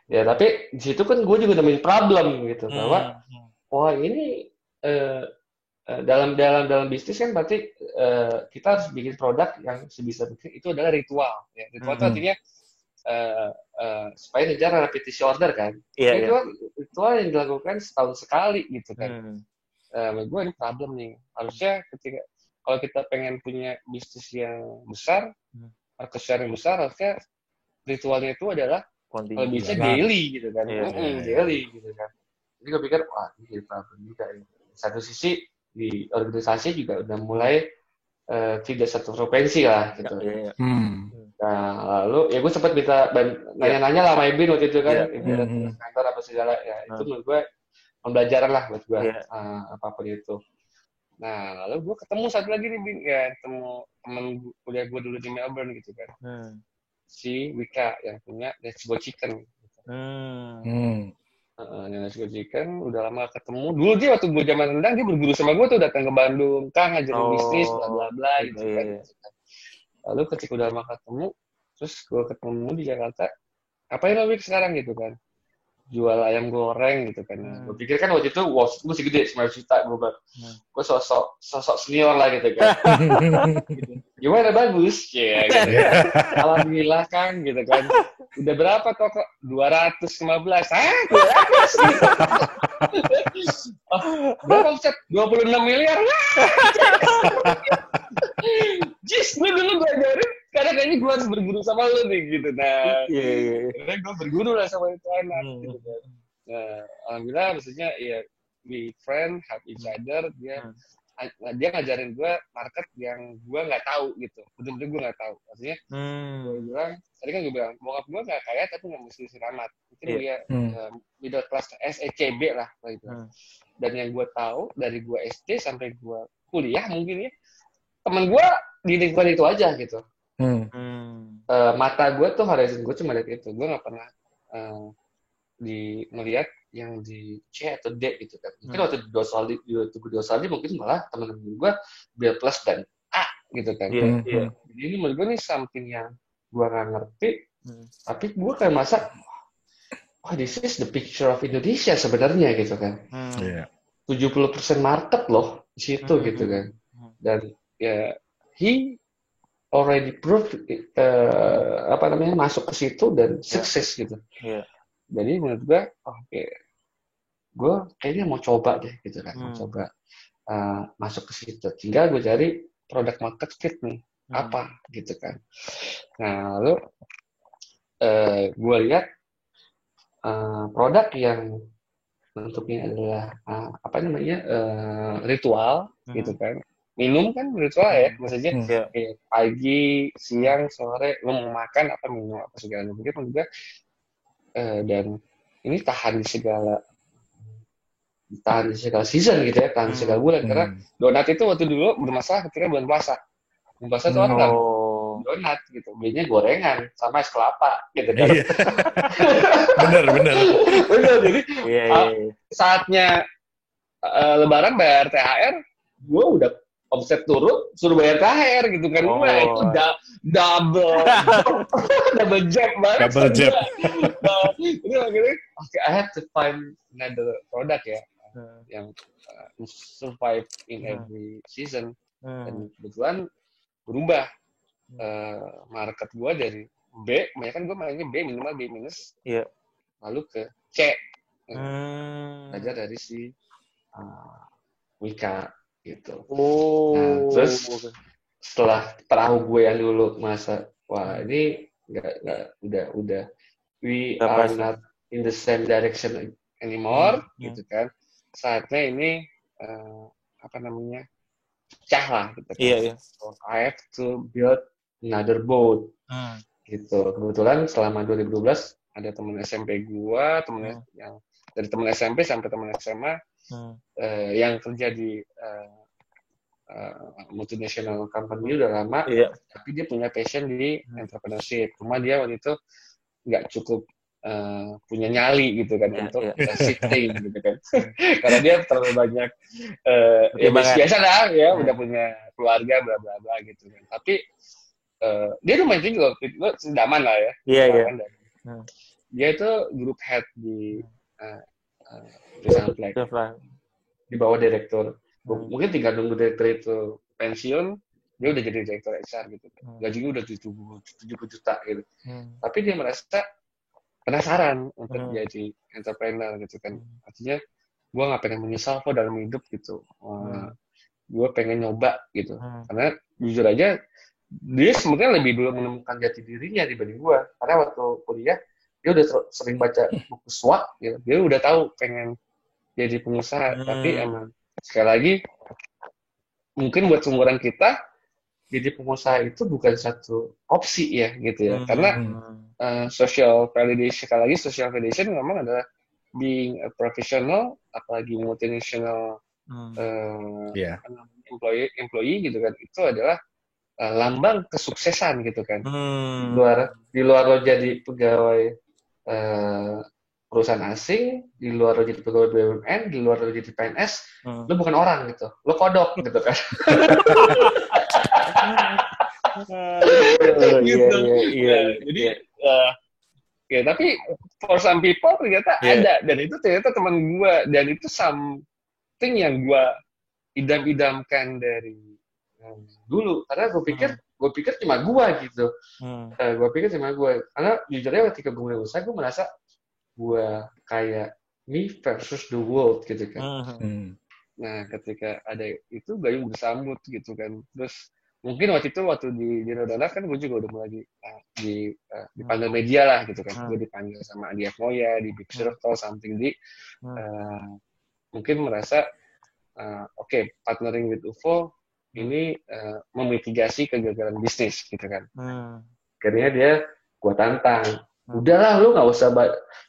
Ya tapi di situ kan gue juga nemuin problem gitu bahwa ini dalam bisnis kan berarti kita harus bikin produk yang sebisa mungkin itu adalah ritual. Ya. Ritual itu artinya supaya ngejar repetisi order kan. Ritual yang dilakukan setahun sekali gitu kan. Menurut gue ini problem nih. Harusnya kalau kita pengen punya bisnis yang besar, market share yang besar, harusnya ritualnya itu adalah kalau bisa daily gitu kan. Daily gitu kan. Jadi gue pikir, wah ini problem juga. Satu sisi di organisasi juga udah mulai tidak satu frekuensi lah gitu. Nah, lalu ya gue sempat minta nanya-nanya lah sama Ibin waktu itu kan, Ibin kantor apa segala ya. Itu menurut gue pembelajaran lah buat gue apapun itu. Nah, lalu gue ketemu satu lagi nih, Bin, ya ketemu temen kuliah gue dulu di Melbourne gitu kan. Si Wika yang punya Let's Go Chicken. Let's Go Chicken udah lama ketemu. Dulu dia waktu gue zaman rendang dia berguru sama gue tuh, datang ke Bandung, Kang ngajarin bisnis bla bla bla gitu kan. Lalu ketika udah lama ketemu, terus gue ketemu di Jakarta, ngapain lo Wik sekarang gitu kan? Jual ayam goreng gitu kan. Gue pikir kan waktu itu, wow, gue masih gede, 9 juta. Gue sosok senior lah gitu kan. Gimana, bagus? Ya gitu. Alhamdulillah kan gitu kan. Udah berapa toko? 215. 200? Berapa omset? 26 miliar. Jis, gue dulu gue ajarin, karena kayaknya gue harus berguru sama lo nih gitu. Nah, karena gue berguru lah sama itu anak gitu kan. Nah, alhamdulillah maksudnya ya we friend, help each other. Dia ngajarin gue market yang gue nggak tahu gitu. Betul-betul gue nggak tahu. Maksudnya gue bilang, tadi kan gue bilang, bokap gue nggak kaya tapi nggak mesti amat. Mungkin dia middle class, SECB lah gitu. dan yang gue tahu dari gue SD sampai gue kuliah mungkin ya, temen gue di lingkungan itu aja gitu. Mata gue tuh horizon gue cuma lihat itu, gue nggak pernah melihat yang di C atau D gitu kan. Mungkin waktu di Australia mungkin malah teman-teman gue B plus dan A gitu kan. Jadi ini menurut gue nih something yang gue nggak ngerti, tapi gue kayak masa, this is the picture of Indonesia sebenarnya gitu kan. 70% market loh di situ gitu kan. Dan ya he already proved masuk ke situ dan sukses gitu. Jadi menurut gue, gue kayaknya mau coba deh gitu kan, mau coba masuk ke situ. Tinggal gue cari product market fit nih, apa gitu kan. Nah lalu gue lihat produk yang bentuknya adalah ritual gitu kan. Minum kan ritual ya, maksudnya kayak pagi, siang, sore lo mau makan apa minum apa segala macam juga. Dan ini tahan di segala season gitu ya, tahan di segala bulan. Karena donat itu waktu dulu bermasalah ketika bulan puasa. Bulan puasa itu orang donat gitu, belinya gorengan sama es kelapa gitu kan. Bener. Jadi saatnya Lebaran bayar THR, gue udah omset turun, suruh bayar THR gitu kan. Wah, itu double jab banget. Double jab. Jadi akhirnya, I have to find another product ya, yang survive in every season. Dan kebetulan berubah market gue dari B, banyak kan gue mainnya B minimal B minus, lalu ke C, belajar dari si Wika gitu. Nah, terus setelah perahu gue yang dulu masa, wah ini nggak udah we are not in the same direction anymore gitu kan. Saatnya ini pecah lah gitu kan. So I have to build another boat gitu. Kebetulan selama 2012 ada teman SMP gua, yang dari teman SMP sampai teman SMA yang kerja di multinational company udah lama, tapi dia punya passion di entrepreneurship. Cuma dia waktu itu nggak cukup punya nyali gitu kan untuk shifting gitu kan. Karena dia terlalu banyak biasa lah ya, udah punya keluarga bla bla bla gitu kan. Tapi dia lumayan tinggi loh, sedaman lah ya. Dia itu group head di perusahaan Flag. Di bawah direktur. Mungkin tinggal nunggu direktur itu pensiun, dia udah jadi direktur HR gitu. Gajinya udah 70 juta gitu. Tapi dia merasa penasaran untuk jadi entrepreneur gitu kan. Artinya gue nggak pengen menyesal kok dalam hidup gitu. Gue pengen nyoba gitu. Karena jujur aja dia sebenarnya lebih dulu menemukan jati dirinya dibanding gue. Karena waktu kuliah dia udah sering baca buku SWOT gitu. Dia udah tahu pengen jadi pengusaha. Tapi emang sekali lagi mungkin buat seumuran kita jadi pengusaha itu bukan satu opsi ya gitu ya. Karena social validation, sekali lagi social validation memang adalah being a professional, apalagi multinational employee gitu kan, itu adalah lambang kesuksesan gitu kan. Di luar lo jadi pegawai perusahaan asing, di luar lo jadi pegawai BUMN, di luar lo jadi PNS, lo bukan orang gitu, lo kodok gitu kan. Jadi ya tapi for some people ternyata ada, dan itu ternyata teman gue, dan itu something yang gue idam-idamkan dari dulu, karena gue pikir cuma gue gitu. Gue pikir cuma gue, karena jujurnya ketika gue mulai usaha, gue merasa gue kayak me versus the world gitu kan. Nah ketika ada itu gayung bersambut gitu kan. Terus mungkin waktu di Donat kan gue juga udah mulai dipanggil media lah gitu kan. Gue dipanggil sama Andi Moya di Big Circle something di mungkin merasa partnering with UFO ini memitigasi kegagalan bisnis gitu kan. Akhirnya dia gue tantang, udahlah lu nggak usah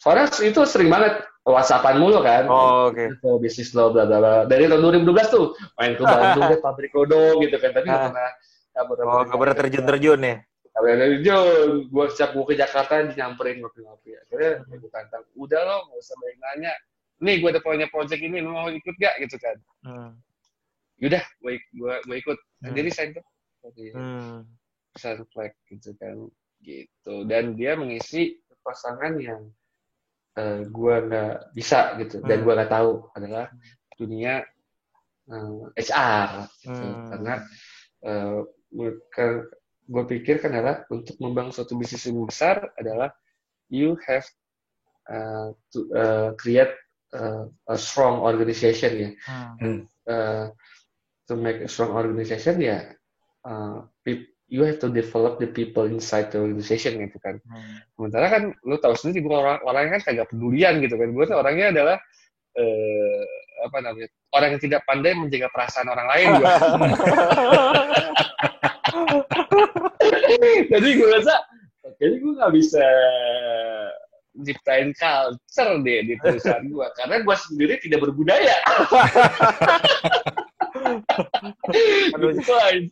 soalnya itu sering banget WhatsAppan mulu kan. Oh, oke. Info bisnis lo bla bla bla. Dari tahun 2012 tuh main ke Bandung deh pabrik kodok gitu kan. Tapi nggak pernah terjun ya. Dari John, gue setiap gue ke Jakarta nyamperin ngopi-ngopi. Akhirnya gue tantang, udah lo nggak usah banyak nanya. Nih gue ada punya project ini, lo mau ikut gak gitu kan? Yaudah, gue ikut. Jadi saya tuh pesan flag gitu kan, gitu. Dan dia mengisi pasangan yang gue nggak bisa gitu, dan gue nggak tahu adalah dunia HR. Gitu. Karena gue pikir kan adalah untuk membangun suatu bisnis yang besar adalah you have to create a strong organization ya. To make a strong organization ya, you have to develop the people inside the organization gitu kan. Sementara kan lu tahu sendiri gue orangnya kan kagak pedulian gitu kan. Gue tuh orangnya adalah orang yang tidak pandai menjaga perasaan orang lain. Jadi gue rasa kayaknya gue nggak bisa ciptain culture deh di perusahaan gue, karena gue sendiri tidak berbudaya. So I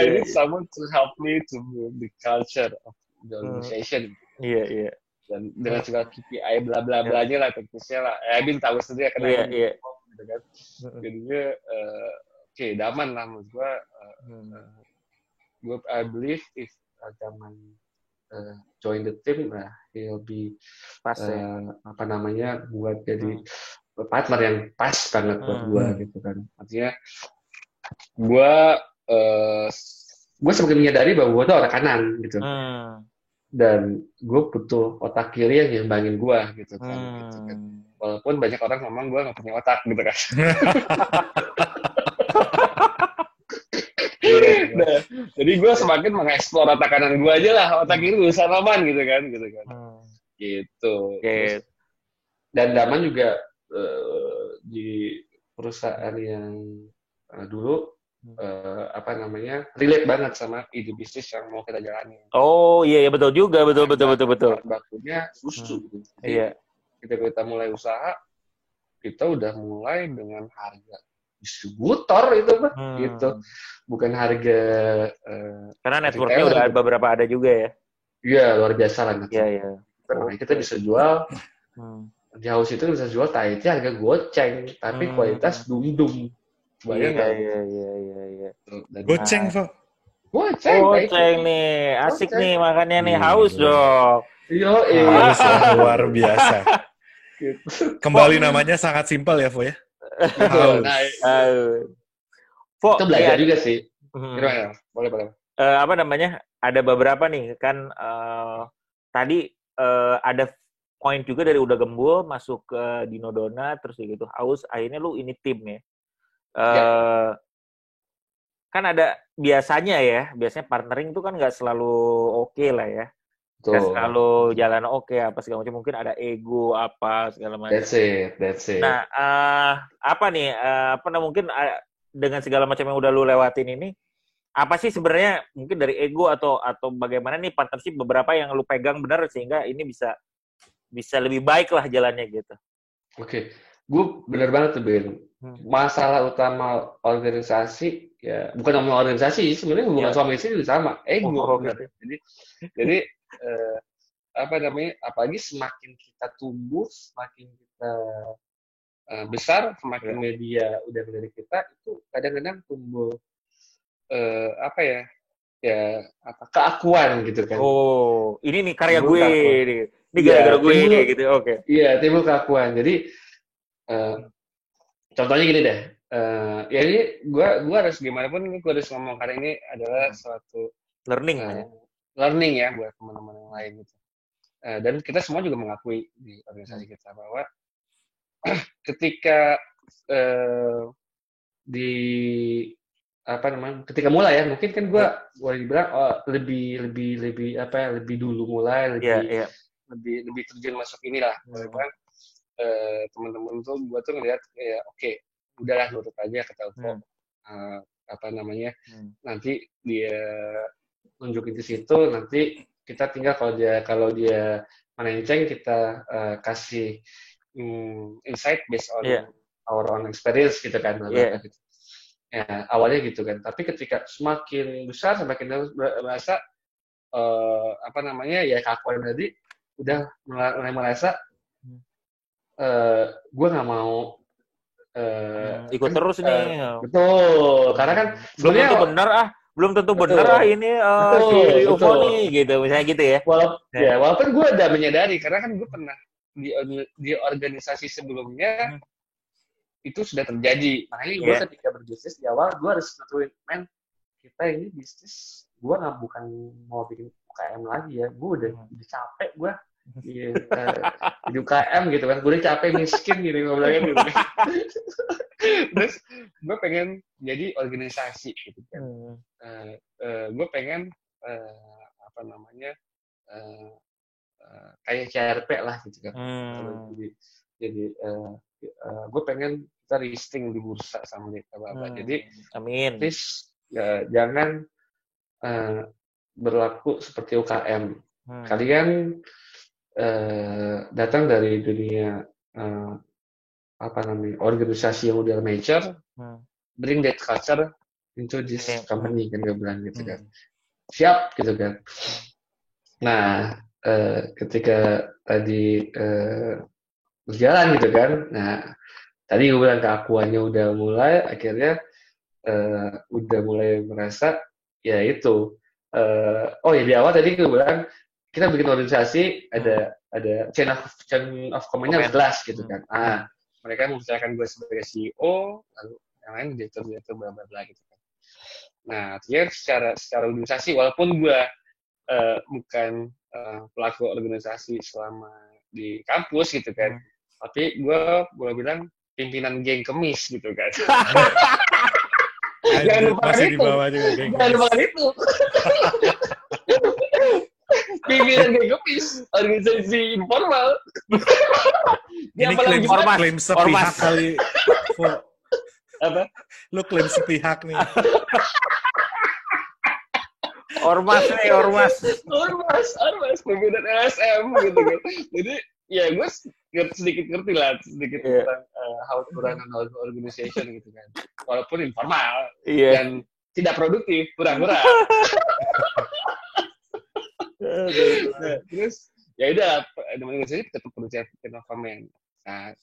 need someone to help me to build the culture of the organization. Iya. Dan dengan segala KPI bla bla blanya lah, teknisnya lah. Bin tahu sendiri karena gitu kan. Jadinya oke, daman lah menurut gue. I believe if Daman join the team, he'll be buat jadi partner yang pas banget buat gue gitu kan. Artinya gue semakin menyadari bahwa gue tuh otak kanan gitu, dan gue butuh otak kiri yang nyembangin gue gitu kan. Gitu kan. Walaupun banyak orang ngomong gue nggak punya otak gitu kan. Nah, jadi gue semakin mengeksplor otak kanan gue aja lah, otak kiri urusan Roman gitu kan. Gitu. Terus, dan Daman juga di perusahaan yang dulu relate banget sama ide bisnis yang mau kita jalani. Oh iya betul juga, betul. Bakunya susu gitu. Iya. Ketika kita mulai usaha, kita udah mulai dengan harga distributor itu gitu, bukan harga karena networknya udah beberapa ada juga ya. Iya, luar biasa lah. Iya. Kita bisa jual di house itu bisa jual taitnya harga goceng, tapi kualitas dum-dum. Iya. Goceng, Pak. Goceng nih, asik nih makannya nih, haus dong. Haus ya, luar biasa. Kembali namanya sangat simpel ya, Fo ya. Itu belajar juga sih. Boleh. Ada beberapa nih kan tadi ada poin juga dari Udah Gembul masuk ke Dino Donat terus gitu haus, akhirnya lu ini tim ya. Kan ada biasanya partnering itu kan nggak selalu oke lah ya. Nggak selalu jalan oke apa segala macam, mungkin ada ego apa segala macam. That's it. Nah, mungkin dengan segala macam yang udah lu lewatin ini, apa sih sebenarnya mungkin dari ego atau bagaimana nih partnership beberapa yang lu pegang benar sehingga ini bisa lebih baik lah jalannya gitu. Oke. Gue bener banget tuh Ben. Masalah utama organisasi ya bukan ngomong organisasi, sebenarnya hubungan suami istri itu sama, ego. Jadi apalagi semakin kita tumbuh, semakin kita besar, semakin media udah dari kita itu kadang-kadang tumbuh keakuan gitu kan. Oh, ini nih karya gue nih. Ini gara-gara gue gitu. Oke. Iya, timbul keakuan. Jadi contohnya gini deh. Ini gue harus gimana pun gue harus ngomong karena ini adalah suatu learning ya buat teman-teman yang lain gitu. Dan kita semua juga mengakui di organisasi kita bahwa ketika ketika mulai ya, mungkin kan gue boleh dibilang lebih dulu mulai, lebih terjun masuk inilah. Teman-teman tuh gue tuh ngeliat ya oke, udahlah nurut aja kata Upo. Nanti dia nunjukin ke situ, nanti kita tinggal kalau dia melenceng kita kasih insight based on our own experience gitu kan. Gitu. Ya, awalnya gitu kan. Tapi ketika semakin besar, semakin merasa ya keakuan tadi udah mulai merasa gue nggak mau ikut terus nih. Betul, karena kan belum tentu benar ini si UFO nih gitu, misalnya gitu ya. Walaupun gue udah menyadari, karena kan gue pernah di organisasi sebelumnya itu sudah terjadi. Makanya gue ketika berbisnis di awal, gue harus nentuin, kita ini bisnis, gue bukan mau bikin UKM lagi ya, gue udah capek gue di UKM gitu kan, gue udah capek miskin gitu ngomongnya gitu. Terus gue pengen jadi organisasi gitu kan. Gue pengen kayak CRP lah gitu kan. Jadi gue pengen kita listing di bursa sama mereka Bapak. Jadi amin. Please jangan berlaku seperti UKM. Kalian datang dari dunia organisasi yang udah mature, bring that culture into this company kan gue bilang gitu kan. Siap gitu kan. Nah, ketika tadi berjalan gitu kan. Nah, tadi gue bilang keakuannya udah mulai, akhirnya udah mulai merasa ya itu. Di awal tadi gue bilang kita bikin organisasi ada chain of command-nya harus jelas gitu kan. Mereka mempercayakan gue sebagai CEO, lalu yang lain direktur bla bla bla gitu kan. Nah, artinya secara organisasi, walaupun gue bukan pelaku organisasi selama di kampus gitu kan, tapi gue boleh bilang pimpinan geng kemis gitu kan. Jangan lupakan itu. Pimpinan geng kemis, organisasi informal. Ini klaim sepihak kali. Apa? Lu klaim sepihak nih. Ormas, pimpinan LSM gitu kan. Jadi ya gue sedikit ngerti lah tentang how to run an organization gitu kan. Walaupun informal dan tidak produktif, kurang-kurang. Terus ya udah, organisasi tetap perlu chain of command. Nah,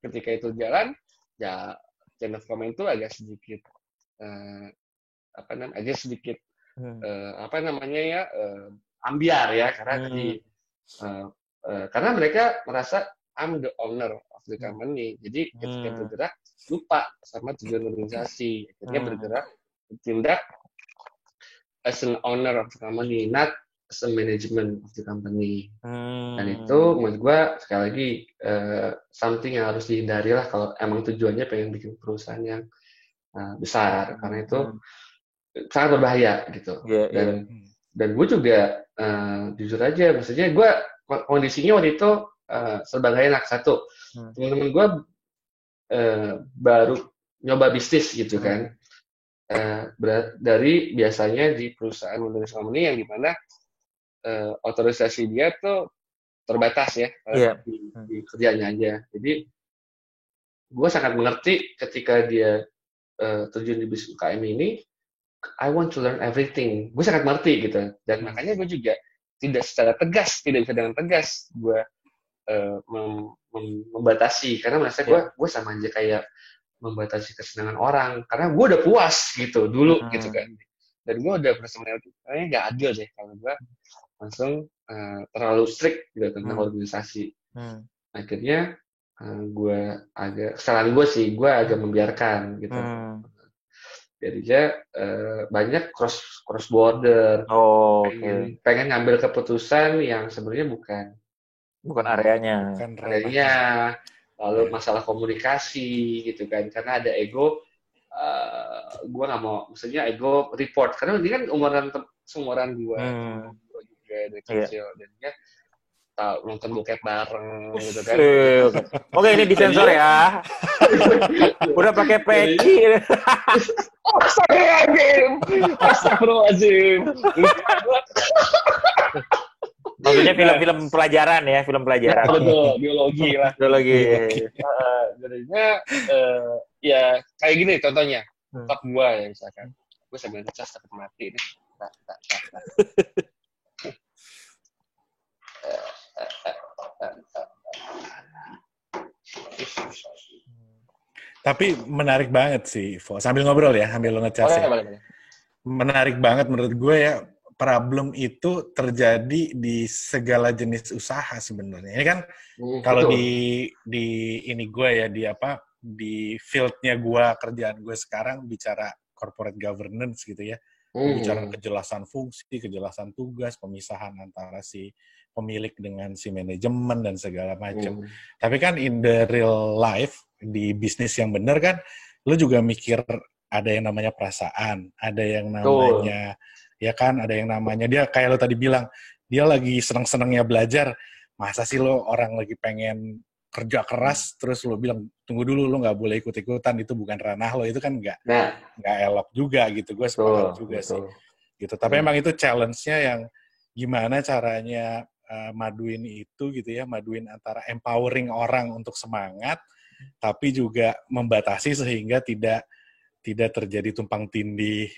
ketika itu jalan, ya chain of command itu agak sedikit ambiar ya, karena karena mereka merasa I'm the owner of the company. Jadi ketika bergerak lupa sama tujuan organisasi. Akhirnya bertindak as an owner of the company, not as a management of the company. Dan itu menurut gue sekali lagi something yang harus dihindari lah kalau emang tujuannya pengen bikin perusahaan yang besar, karena itu sangat berbahaya gitu. Dan gue juga jujur aja, maksudnya gue kondisinya waktu itu serba gak enak. Satu, teman-teman gue baru nyoba bisnis gitu kan, dari biasanya di perusahaan company yang dimana otorisasi dia tuh terbatas ya, di kerjanya aja. Jadi gue sangat mengerti ketika dia terjun di bisnis UKM ini. I want to learn everything. Gue sangat mengerti gitu. Dan makanya gue juga tidak bisa dengan tegas gue membatasi. Karena merasa gue sama aja kayak membatasi kesenangan orang. Karena gue udah puas gitu dulu gitu kan. Dan gue udah merasa kayaknya gak adil deh kalau gue langsung terlalu strict gitu tentang organisasi. Akhirnya kesalahan gue sih, gue agak membiarkan gitu. Jadinya banyak cross border, pengen ngambil keputusan yang sebenarnya bukan areanya, lalu masalah komunikasi gitu kan, karena ada ego. Gue nggak mau, maksudnya ego report, karena ini kan seumuran gue juga dari kecil, jadinya nonton bokep bareng gitu kan. Oke, ini disensor ya. Udah pakai peci. Astagfirullahaladzim. Maksudnya film-film pelajaran ya, film pelajaran. Nah, betul, biologi lah. Biologi. Jadinya ya kayak gini contohnya. Top gua ya misalkan. Gue sambil ngecas takut mati nih. Tapi menarik banget sih, Vo. Sambil ngobrol ya, sambil lo ngecas ya. Boleh. Menarik banget menurut gue ya, problem itu terjadi di segala jenis usaha sebenarnya. Ini kan kalau di ini gue ya, di field-nya gue, kerjaan gue sekarang bicara corporate governance gitu ya. Bicara kejelasan fungsi, kejelasan tugas, pemisahan antara si pemilik dengan si manajemen dan segala macam. Tapi kan in the real life, di bisnis yang benar kan, lu juga mikir ada yang namanya perasaan, ada yang namanya, ya kan, ada yang namanya, dia kayak lo tadi bilang, dia lagi seneng-senengnya belajar, masa sih lo orang lagi pengen kerja keras, terus lo bilang, tunggu dulu, lo nggak boleh ikut-ikutan, itu bukan ranah lo, itu kan nggak elok juga gitu, gue sepakat juga sih. Gitu. Tapi emang itu challenge-nya yang gimana caranya maduin itu gitu ya, maduin antara empowering orang untuk semangat, tapi juga membatasi sehingga tidak terjadi tumpang tindih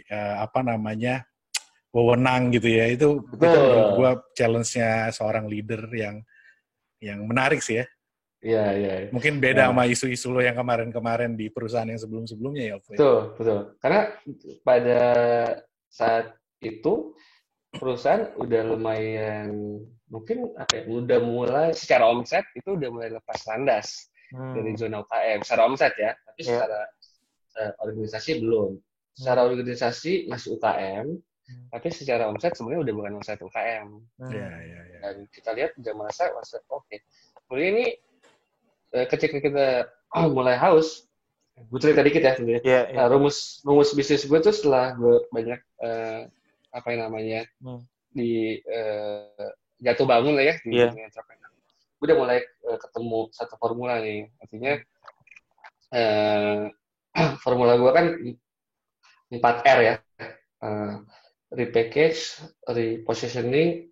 wewenang gitu ya. Itu menurut gue challenge-nya seorang leader yang menarik sih ya. Iya. Mungkin beda sama isu-isu lo yang kemarin-kemarin di perusahaan yang sebelum-sebelumnya ya. Betul. Karena pada saat itu perusahaan udah lumayan mungkin udah mulai secara omset itu udah mulai lepas landas dari zona UKM secara omset ya, tapi secara organisasi belum. Secara organisasi masih UKM, tapi secara omset sebenarnya udah bukan omset UKM. Dan kita lihat udah merasa oke. Kemudian ini ketika kita mulai haus, gue cerita dikit ya tentunya. Rumus bisnis gue tuh setelah gue banyak di jatuh bangun lah ya di dunia entrepreneur. Gue udah mulai ketemu satu formula nih, artinya formula gue kan 4R ya, repackage, repositioning,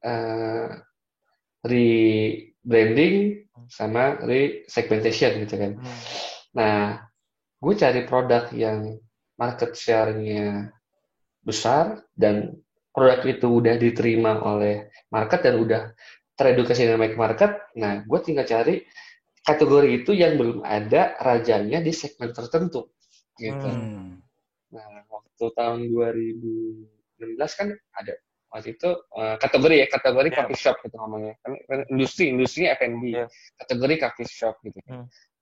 rebranding, sama resegmentation gitu kan. Nah, gue cari produk yang market share-nya besar dan produk itu udah diterima oleh market dan udah teredukasi dengan baik market. Nah, gue tinggal cari kategori itu yang belum ada rajanya di segmen tertentu gitu. Nah, waktu tahun 2016 kan ada waktu itu kategori coffee shop gitu ngomongnya. Kan industrinya F&B. Kategori coffee shop gitu.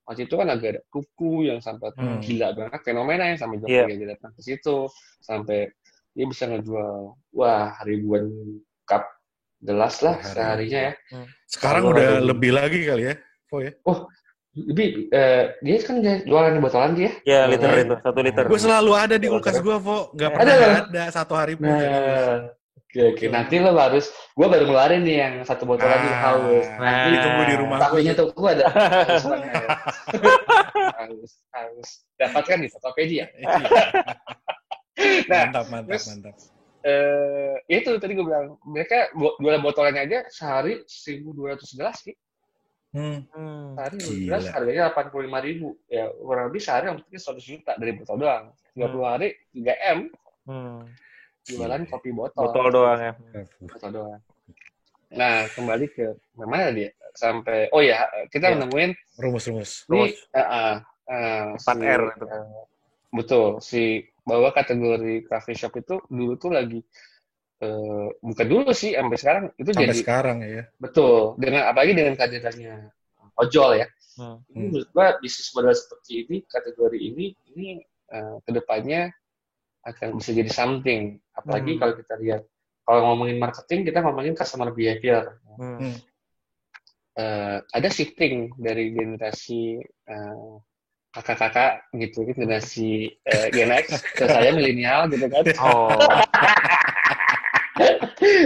Waktu itu kan agak ada kuku yang sampai gila banget, fenomena yang sampai Jokowi aja datang ke situ, sampai dia bisa ngejual ribuan cup gelas lah seharinya ya. Sekarang udah lebih lagi kali ya, lebih. Dia kan jualan di botolan dia. Ya, liter itu, 1 liter. Gue selalu ada di kulkas gue, Vo. Nggak pernah ada 1 hari pun. Oke. Nanti lo gue baru ngeluarin nih yang 1 botolan di haus. Nanti ditunggu di rumah gue. Tahunya tuh gue ada. Haus. Dapatkan di Tokopedia. Mantap. Itu tadi gue bilang, mereka jualan botolannya aja sehari 1.200 gelas sih. Sehari 1 gelas harganya 85.000. Ya kurang lebih sehari mungkin 100 juta dari botol doang. 30 hari 3M. Jualan kopi botol doang ya. Botol doang. Nah, kembali ke mana dia? Sampai kita menemuin rumus. Ini 4R itu. Betul, bahwa kategori coffee shop itu dulu tuh lagi bukan dulu sih, sampai sekarang itu sampai jadi sekarang ya. Betul, apalagi dengan kehadirannya ojol ya. Menurut gua bisnis model seperti ini, kategori ini kedepannya akan bisa jadi something. Apalagi kalau kita lihat, kalau ngomongin marketing, kita ngomongin customer behavior. Ada shifting dari generasi kakak-kakak gitu, generasi Gen X ke saya milenial gitu kan.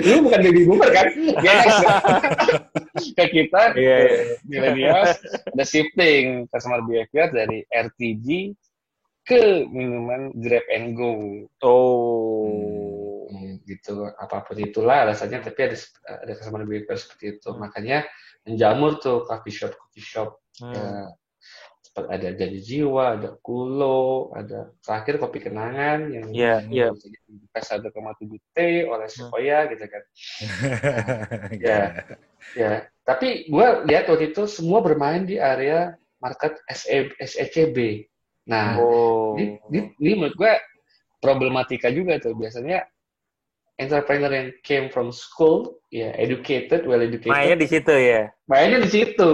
Lu bukan baby boomer kan? Gen X ke kita milenial ada shifting customer behavior dari RTG ke minuman grab and go. gitu, apapun itulah alasannya, tapi ada kesamaan behavior seperti itu. Makanya menjamur tuh coffee shop. Ya, ada Janji Jiwa, ada Kulo, ada terakhir Kopi Kenangan yang bisa dibuka 1,7 T oleh Sequoia gitu kan. Ya. Tapi gue lihat waktu itu semua bermain di area market SECB. Nah, ini menurut gue problematika juga tuh. Biasanya entrepreneur yang came from school, ya well educated. Mainnya di situ ya. Mainnya di situ.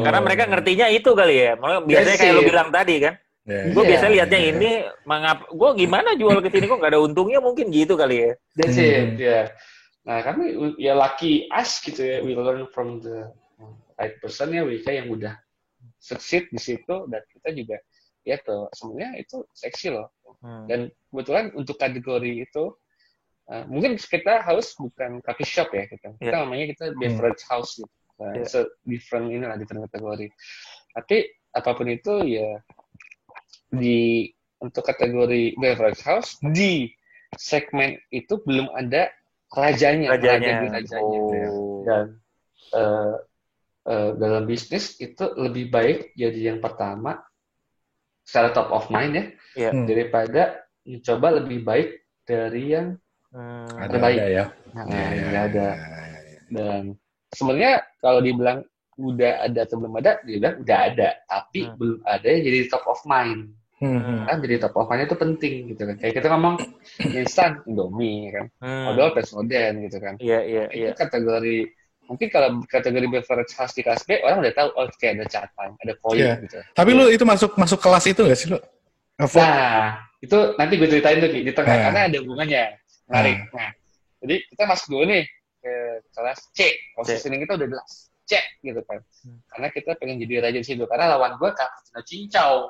Karena mereka ngertinya itu kali ya. Biasanya kayak lo bilang tadi kan. Gue biasa liatnya ini, gue gimana jual ke sini kok nggak ada untungnya, mungkin gitu kali ya. That's it, ya. Nah, kami ya lucky us gitu ya. We learn from the right person ya, mereka yang udah succeed di situ, dan kita juga ya tuh sebenarnya itu seksi loh. Dan kebetulan untuk kategori itu mungkin kita house bukan coffee shop ya, kita namanya kita beverage house gitu. Different kategori. Tapi apapun itu ya, untuk kategori beverage house di segmen itu belum ada rajanya. Dan dalam bisnis itu lebih baik jadi yang pertama secara top of mind ya, daripada mencoba lebih baik dari yang terbaik. Ada. Dan sebenarnya kalau dibilang udah ada atau belum ada, dibilang udah ada, tapi belum ada yang jadi top of mind. Kan jadi top of mind itu penting gitu kan. Kayak kita ngomong instan Indomie kan, odol Pesmoden gitu kan. Itu kategori, mungkin kalau kategori beverage house di kelas B orang udah tahu, kayak ada catatan, ada koin gitu. Tapi lu itu masuk kelas itu nggak sih lu? Nah, itu nanti gue ceritain tuh di tengah, karena ada hubungannya. Menarik. Nah, jadi kita masuk dulu nih ke kelas C. Positioning kita udah jelas C gitu kan. Karena kita pengen jadi raja di situ. Karena lawan gue Cappuccino Cincau.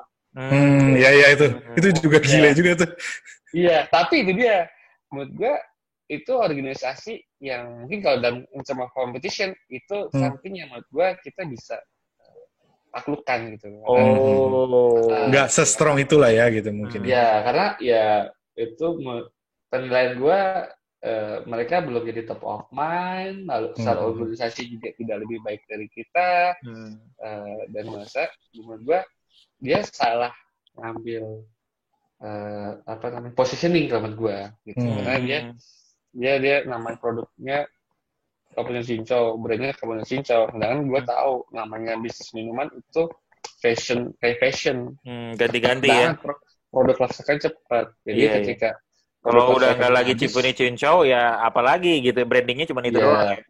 Iya itu. Itu juga gila juga tuh. Iya, tapi itu dia. Menurut gue itu organisasi yang mungkin kalau dalam term of competition itu something yang menurut gue kita bisa taklukkan gitu. Nggak se-strong itulah ya gitu mungkin. Ya, karena ya itu penilaian gue, mereka belum jadi top of mind, lalu secara organisasi juga tidak lebih baik dari kita, dan menurut gue dia salah ngambil positioning menurut gue gitu. Karena dia namanya produknya Cappuccino Cincau, brandnya Cappuccino Cincau, sedangkan gue tahu namanya bisnis minuman itu fashion, ganti-ganti ya, produk laksanakan cepat, jadi ketika kalau udah nggak lagi Cappuccino Cincau ya apalagi gitu, brandingnya cuma itu doang ya.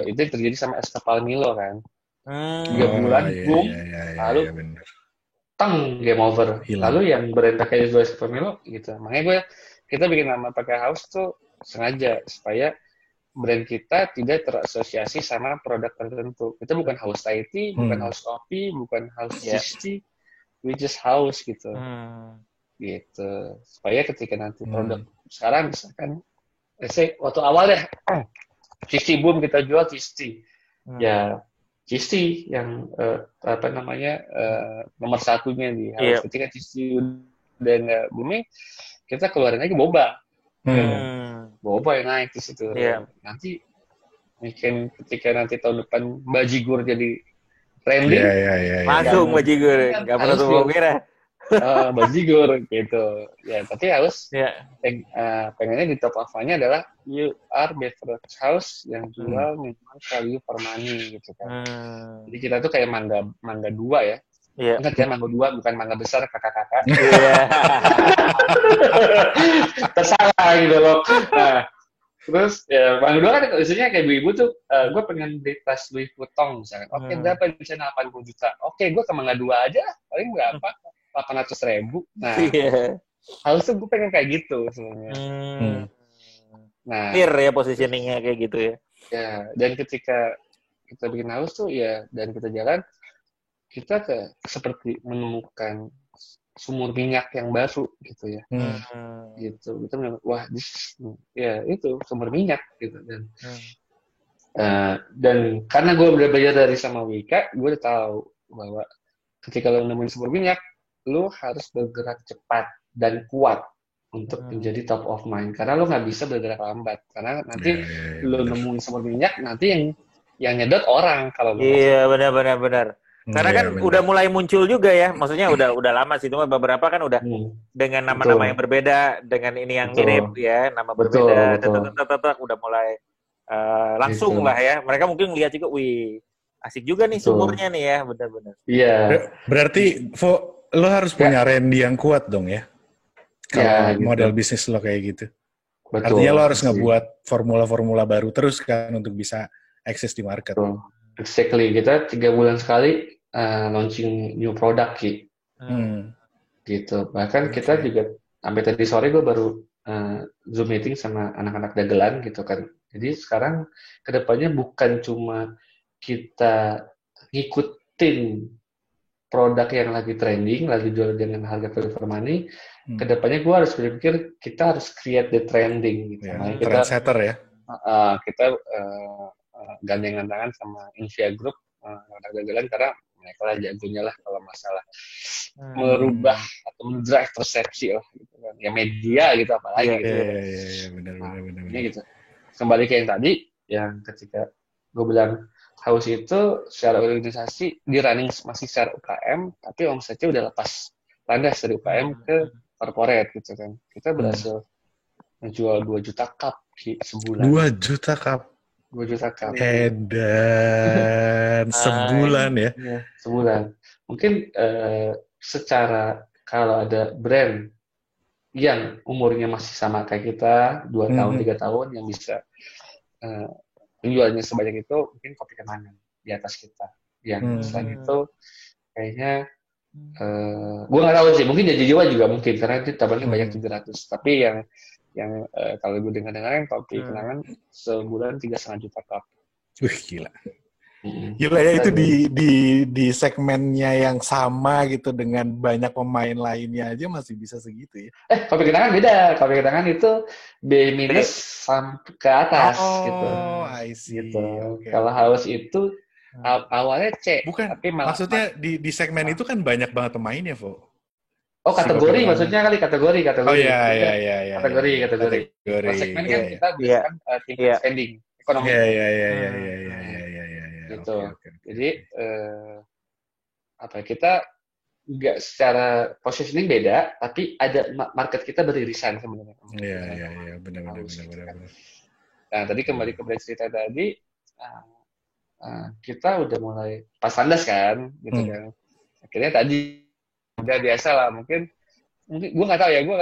Itu terjadi sama es kepal Milo kan, 3 bulan boom, lalu game over. Hilang. Lalu yang brand pakai es kepal Milo gitu, makanya kita bikin nama pakai house tuh sengaja supaya brand kita tidak terasosiasi sama produk tertentu. Kita bukan house Thai tea, bukan house coffee, bukan house tea, we just house gitu. Gitu. Supaya ketika nanti produk sekarang misalkan, waktu awal deh, cheese boom kita jual cheese tea. Ya, cheese tea yang nomor satunya di house. Ketika cheese tea udah nggak booming, kita keluarin lagi boba. Boba yang naik di situ. Nanti mungkin ketika nanti tahun depan bajigur jadi trending, masuk bajigur, nggak perlu tunggu kira. Bajigur gitu ya, tapi harus pengennya di top of mind-nya adalah you are beverage house yang jual minuman value for money gitu kan. Jadi kita tuh kayak mangga 2 ya. Ingat ya, mangga 2 bukan mangga besar kakak-kakak. Tersalah gitu loh. Nah, terus ya mangga 2 kan isinya kayak ibu-ibu tuh, gue pengen beli tas Louis Vuitton misalkan. Oke, berapa di sana 80 juta. Oke, gue ke mangga 2 aja, paling berapa? 800.000. Nah, harusnya gue pengen kayak gitu sebenarnya. Nah, clear ya positioningnya kayak gitu ya. Ya, dan ketika kita bikin house tuh ya, dan kita jalan, kita seperti menemukan sumur minyak yang baru gitu ya. Gitu. Kita bilang, wah, itu sumur minyak gitu. Dan karena gue udah belajar dari sama Wika, gue udah tahu bahwa ketika lo nemuin sumur minyak, lo harus bergerak cepat dan kuat. untuk menjadi top of mind. Karena lo nggak bisa bergerak lambat. Karena nanti lo nemuin sumber minyak, nanti yang nyedot orang kalau lo. Iya, benar. Karena kan udah mulai muncul juga ya, maksudnya udah lama sih, cuma beberapa kan udah dengan nama-nama yang berbeda, dengan ini yang mirip ya, nama berbeda, udah mulai langsung lah ya. Mereka mungkin lihat juga, wih, asik juga nih sumurnya nih ya, benar-benar. Iya. Berarti lo harus punya Randy yang kuat dong ya, kalau model bisnis lo kayak gitu. Betul. Artinya lo harus ngebuat formula-formula baru terus kan untuk bisa akses di market. Betul. Exactly, kita 3 bulan sekali launching new product gitu. Bahkan kita juga sampai tadi sore gue baru Zoom meeting sama anak-anak dagelan gitu kan. Jadi sekarang kedepannya bukan cuma kita ngikutin produk yang lagi trending, lagi jual dengan harga value for money. Kedepannya gue harus berpikir kita harus create the trending gitu. Trendsetter ya. Kita gandengan tangan sama Invia Group anak dagelan karena mereka lah jagonya lah kalau masalah merubah atau mendrive persepsi lah gitu kan. Ya media gitu apalagi gitu. Iya, benar. Gitu. Kembali ke yang tadi, yang ketika gue bilang Haus itu secara organisasi di running masih secara UKM, tapi omsetnya udah lepas landas dari UKM ke corporate gitu kan. Kita berhasil menjual 2 juta cup sebulan. 2 juta cup. 2 juta cup. Edan sebulan ya. Sebulan. Mungkin secara kalau ada brand yang umurnya masih sama kayak kita, 2 tahun, 3 tahun yang bisa penjualnya sebanyak itu, mungkin Kopi Kenangan di atas kita. Yang selain itu kayaknya gue nggak tahu sih, mungkin Janji Jiwa juga mungkin karena itu tabelnya banyak 700. Tapi yang kalau gue dengar Kopi Kenangan sebulan 3,5 juta cup. Wih, gila. Gila ya, itu di segmennya yang sama gitu dengan banyak pemain lainnya aja masih bisa segitu ya. Kopi Kenangan beda. Kopi Kenangan itu B- sampai ke atas gitu. Oh, I see. Gitu. Okay. Kalau Haus itu awalnya C. Bukan, tapi maksudnya di segmen itu kan banyak banget pemainnya, Vo. Oh, kategori maksudnya kali kategori. Oh iya. Kategori. Kalau segmen kan kita biasakan tim spending ekonomi. Iya. Gitu. Okay. Jadi kita nggak secara positioning beda, tapi ada market kita beririsan sebenarnya. Iya, benar. Nah, tadi kembali ke cerita tadi, kita udah mulai pas landas kan, gitu kan. Akhirnya tadi udah biasa lah, mungkin gue nggak tahu ya, gue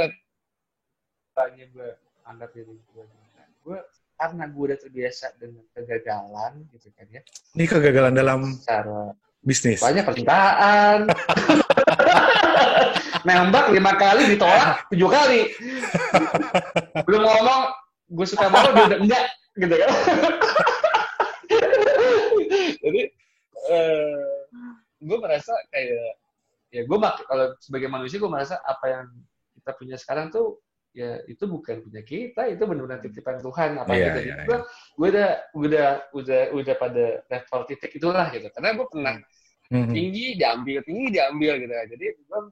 anggap diri gue karena gue udah terbiasa dengan kegagalan gitu kan ya. Ini kegagalan dalam secara bisnis. Banyak percintaan. Nembak 5 kali ditolak 7 kali. Belum ngomong gue suka banget dia udah enggak gitu kan. Jadi gue merasa kayak ya gue kalau sebagai manusia gue merasa apa yang kita punya sekarang tuh ya itu bukan punya kita, itu benar-benar titipan Tuhan apa gitu. Gue udah pada level titik itulah gitu. Karena gue pernah tinggi diambil gitu. Jadi gue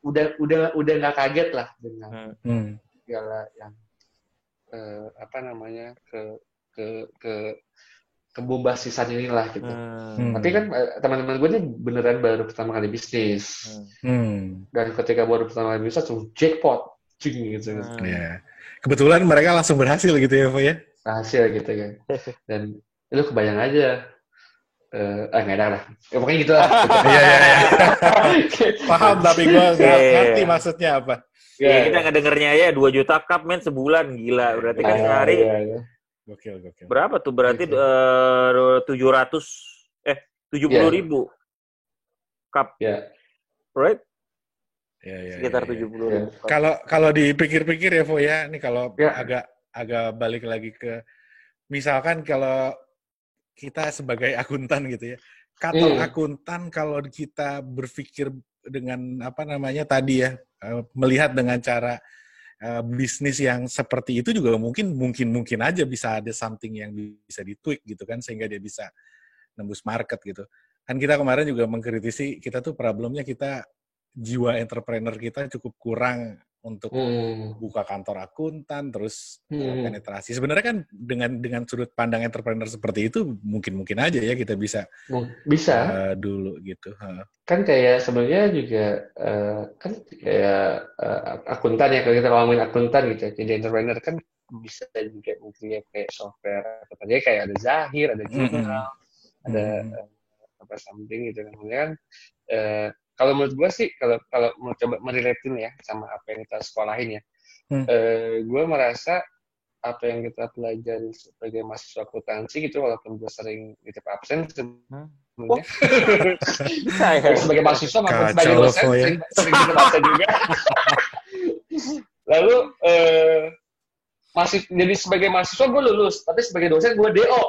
udah nggak kaget lah dengan segala yang kebombasisan inilah gitu. Tapi kan teman-teman gue ini beneran baru pertama kali bisnis. Dan ketika baru pertama kali bisnis langsung jackpot gitu. Yeah. Kebetulan mereka langsung berhasil gitu ya, Pak ya? Berhasil gitu kan. Dan lu kebayang aja. Nggak ada lah. Ya, pokoknya gitu lah. Iya. Paham, tapi gue nggak ngerti maksudnya apa. Ya, kita ngedengernya ya 2 juta cup men sebulan, gila. Berarti kan sehari. Gokil. Berapa tuh? Berarti 70.000 cup. Ya. Right? Ya. Sekitar 70.000. Kalau dipikir-pikir ya, Vo ya, ini kalau agak balik lagi ke misalkan kalau kita sebagai akuntan gitu ya. Kantor akuntan kalau kita berpikir dengan tadi ya, melihat dengan cara bisnis yang seperti itu juga mungkin aja bisa ada something yang bisa ditweak gitu kan sehingga dia bisa nembus market gitu. Kan kita kemarin juga mengkritisi kita tuh problemnya kita jiwa entrepreneur kita cukup kurang untuk buka kantor akuntan, terus penetrasi. Sebenarnya kan dengan sudut pandang entrepreneur seperti itu mungkin aja ya kita bisa dulu gitu. Kan kayak sebenarnya juga kan kayak akuntan ya, kalau kita ngomongin akuntan gitu ya, jadi entrepreneur kan bisa juga mungkin kayak software atau kayak ada Zahir, ada Jurnal, ada apa something gitu kan. Kemudian kalau menurut gue sih, kalau mau coba merelatin ya sama apa yang kita sekolahin ya, gue merasa apa yang kita pelajari sebagai mahasiswa akuntansi gitu, walaupun gue sering nitip absen sebenarnya, sebagai mahasiswa maupun sebagai dosen sering nitip absen juga. Lalu masih jadi sebagai mahasiswa gue lulus, tapi sebagai dosen gue DO.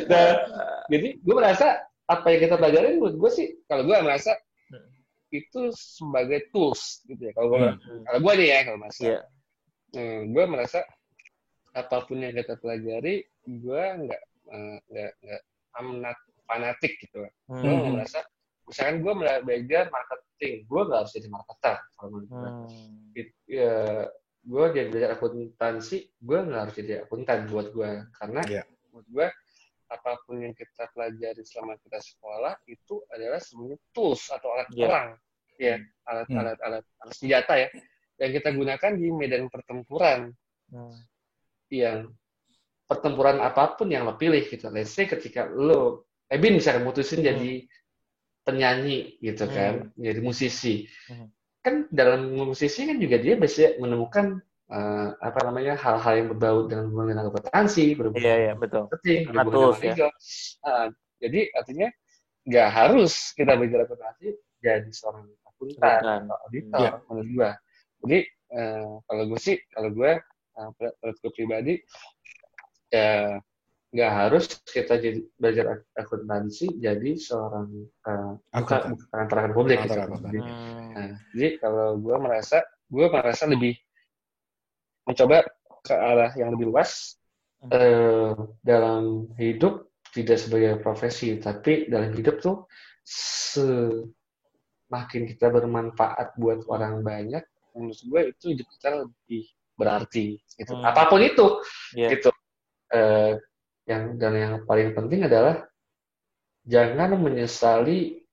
Nah, jadi gue merasa apa yang kita pelajarin, menurut gue sih, kalau gue merasa itu sebagai tools gitu ya. Kalau gue nih ya, kalau merasa, gue merasa apapun yang kita pelajari, gue nggak I'm not fanatik gitu. Gue merasa, misalkan gue belajar marketing, gue nggak harus jadi marketer. Kalau menurut gue, gue jadi belajar akuntansi, gue nggak harus jadi akuntan buat gue, karena buat gue apapun yang kita pelajari selama kita sekolah itu adalah sebenarnya tools atau alat perang, ya, alat senjata ya, yang kita gunakan di medan pertempuran, yang pertempuran apapun yang lo pilih gitu. Let's say ketika lo, Ebin misalnya mutusin jadi penyanyi gitu kan, jadi musisi, kan dalam musisi kan juga dia bisa menemukan hal-hal yang berbau dengan hubungan akuntansi, berhubungan betul. marketing, berhubungan legal. Jadi artinya nggak harus kita belajar akuntansi jadi seorang akuntan atau auditor menurut gue. Jadi kalau gue pribadi ya nggak harus kita jadi belajar akuntansi jadi seorang bukan antara publik gitu. Jadi kalau gue merasa lebih mencoba ke arah yang lebih luas dalam hidup, tidak sebagai profesi, tapi dalam hidup tuh semakin kita bermanfaat buat orang banyak, menurut gue itu hidup kita lebih berarti gitu. Apapun itu gitu. Dan yang paling penting adalah jangan menyesali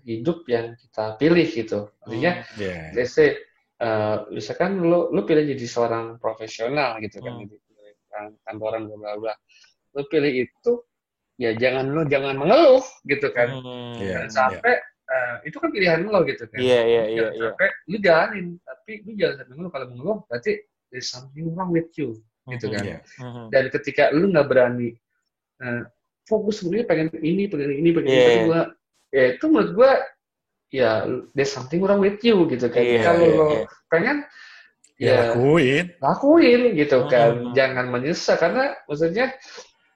hidup yang kita pilih gitu. Artinya, let's say, misalkan lu pilih jadi seorang profesional gitu kan, jadi kantoran bla bla bla. Lu pilih itu, ya jangan mengeluh gitu kan. Jangan sampai itu kan pilihan lo gitu kan. Jangan sampai lu jalanin, tapi lu jangan sampai mengeluh. Kalau mengeluh berarti there's something wrong with you gitu kan. Dan ketika lu nggak berani fokus sebenarnya pengen ini gua, ya itu menurut gua ya there's something wrong with you gitu kan. Kalau lo pengen ya lakuin gitu kan. Jangan menyesal, karena maksudnya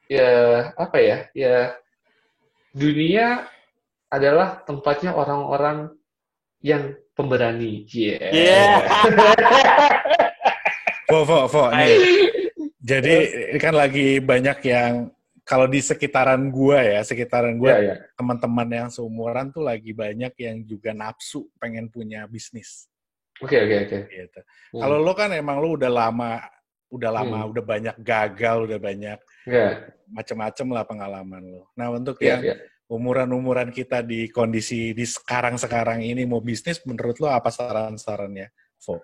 ya apa ya dunia adalah tempatnya orang-orang yang pemberani. Jadi kan lagi banyak yang, kalau di sekitaran gue teman-teman yang seumuran tuh lagi banyak yang juga nafsu pengen punya bisnis. Oke. Gitu. Kalau lo kan emang lo udah lama, udah banyak gagal, udah banyak macem-macem lah pengalaman lo. Nah untuk yang umuran-umuran kita di kondisi di sekarang ini mau bisnis, menurut lo apa saran-sarannya, Vo?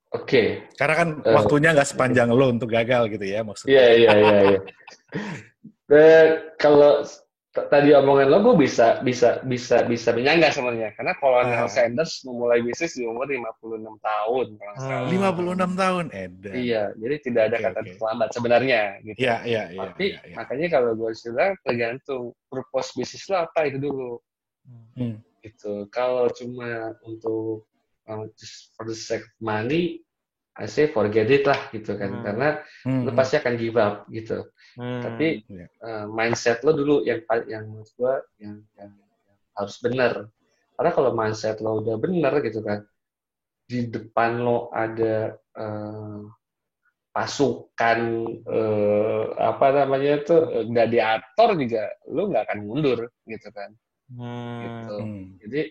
Oke. Karena kan waktunya nggak sepanjang lo untuk gagal gitu ya maksudnya. Iya. Kalau tadi omongan lo, gue bisa menyanggah sebenarnya, karena Colonel Sanders memulai bisnis di umur 56 tahun. 56 tahun, Eda. Iya, jadi tidak ada kata terlambat sebenarnya. Gitu. Iya. Tapi makanya kalau gue bilang tergantung purpose bisnis lo apa itu dulu. Gitu. Kalau cuma untuk just for the sake of money, I say forget it lah gitu kan, karena lo pasti akan give up gitu. Tapi mindset lo dulu yang menurut gue yang harus benar. Karena kalau mindset lo udah benar gitu kan, di depan lo ada pasukan apa namanya tuh nggak diatur juga lu nggak akan mundur gitu kan. Gitu. Jadi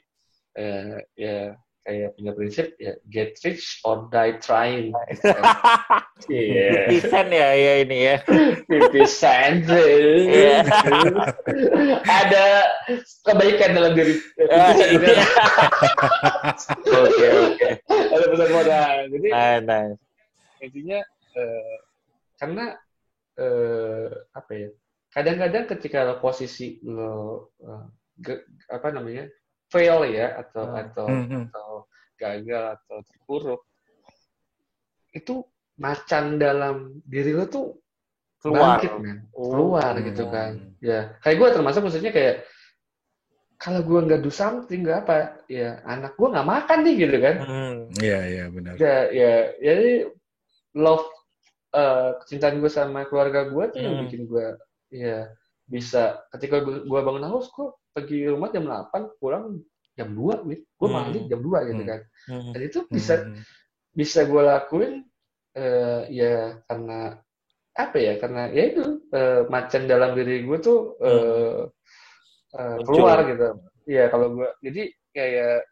ya kayak punya prinsip ya get rich or die trying. Gitu kan. Yeah. 50 Cent ya ini ya. 50 Cent. Yeah. Ada kebaikan dalam diri. Oke. Ada pesan modal. Jadi nice. intinya karena apa ya? Kadang-kadang ketika lo posisi lo apa namanya fail ya atau gagal atau terpuruk, itu macan dalam diri lo tuh bangkit keluar gitu kan. Ya kayak gue termasuk maksudnya kayak kalau gue nggak do something nggak apa ya anak gue nggak makan nih gitu kan. Iya benar. Ya jadi love kecintaan gue sama keluarga gue tuh yang bikin gue ya bisa ketika gue bangun haus gue pergi rumah jam 8 pulang jam 2 nih gue balik jam 2 gitu kan. Dan itu bisa gue lakuin ya karena apa ya karena ya itu macan dalam diri gue tuh keluar gitu ya kalau gue jadi kayak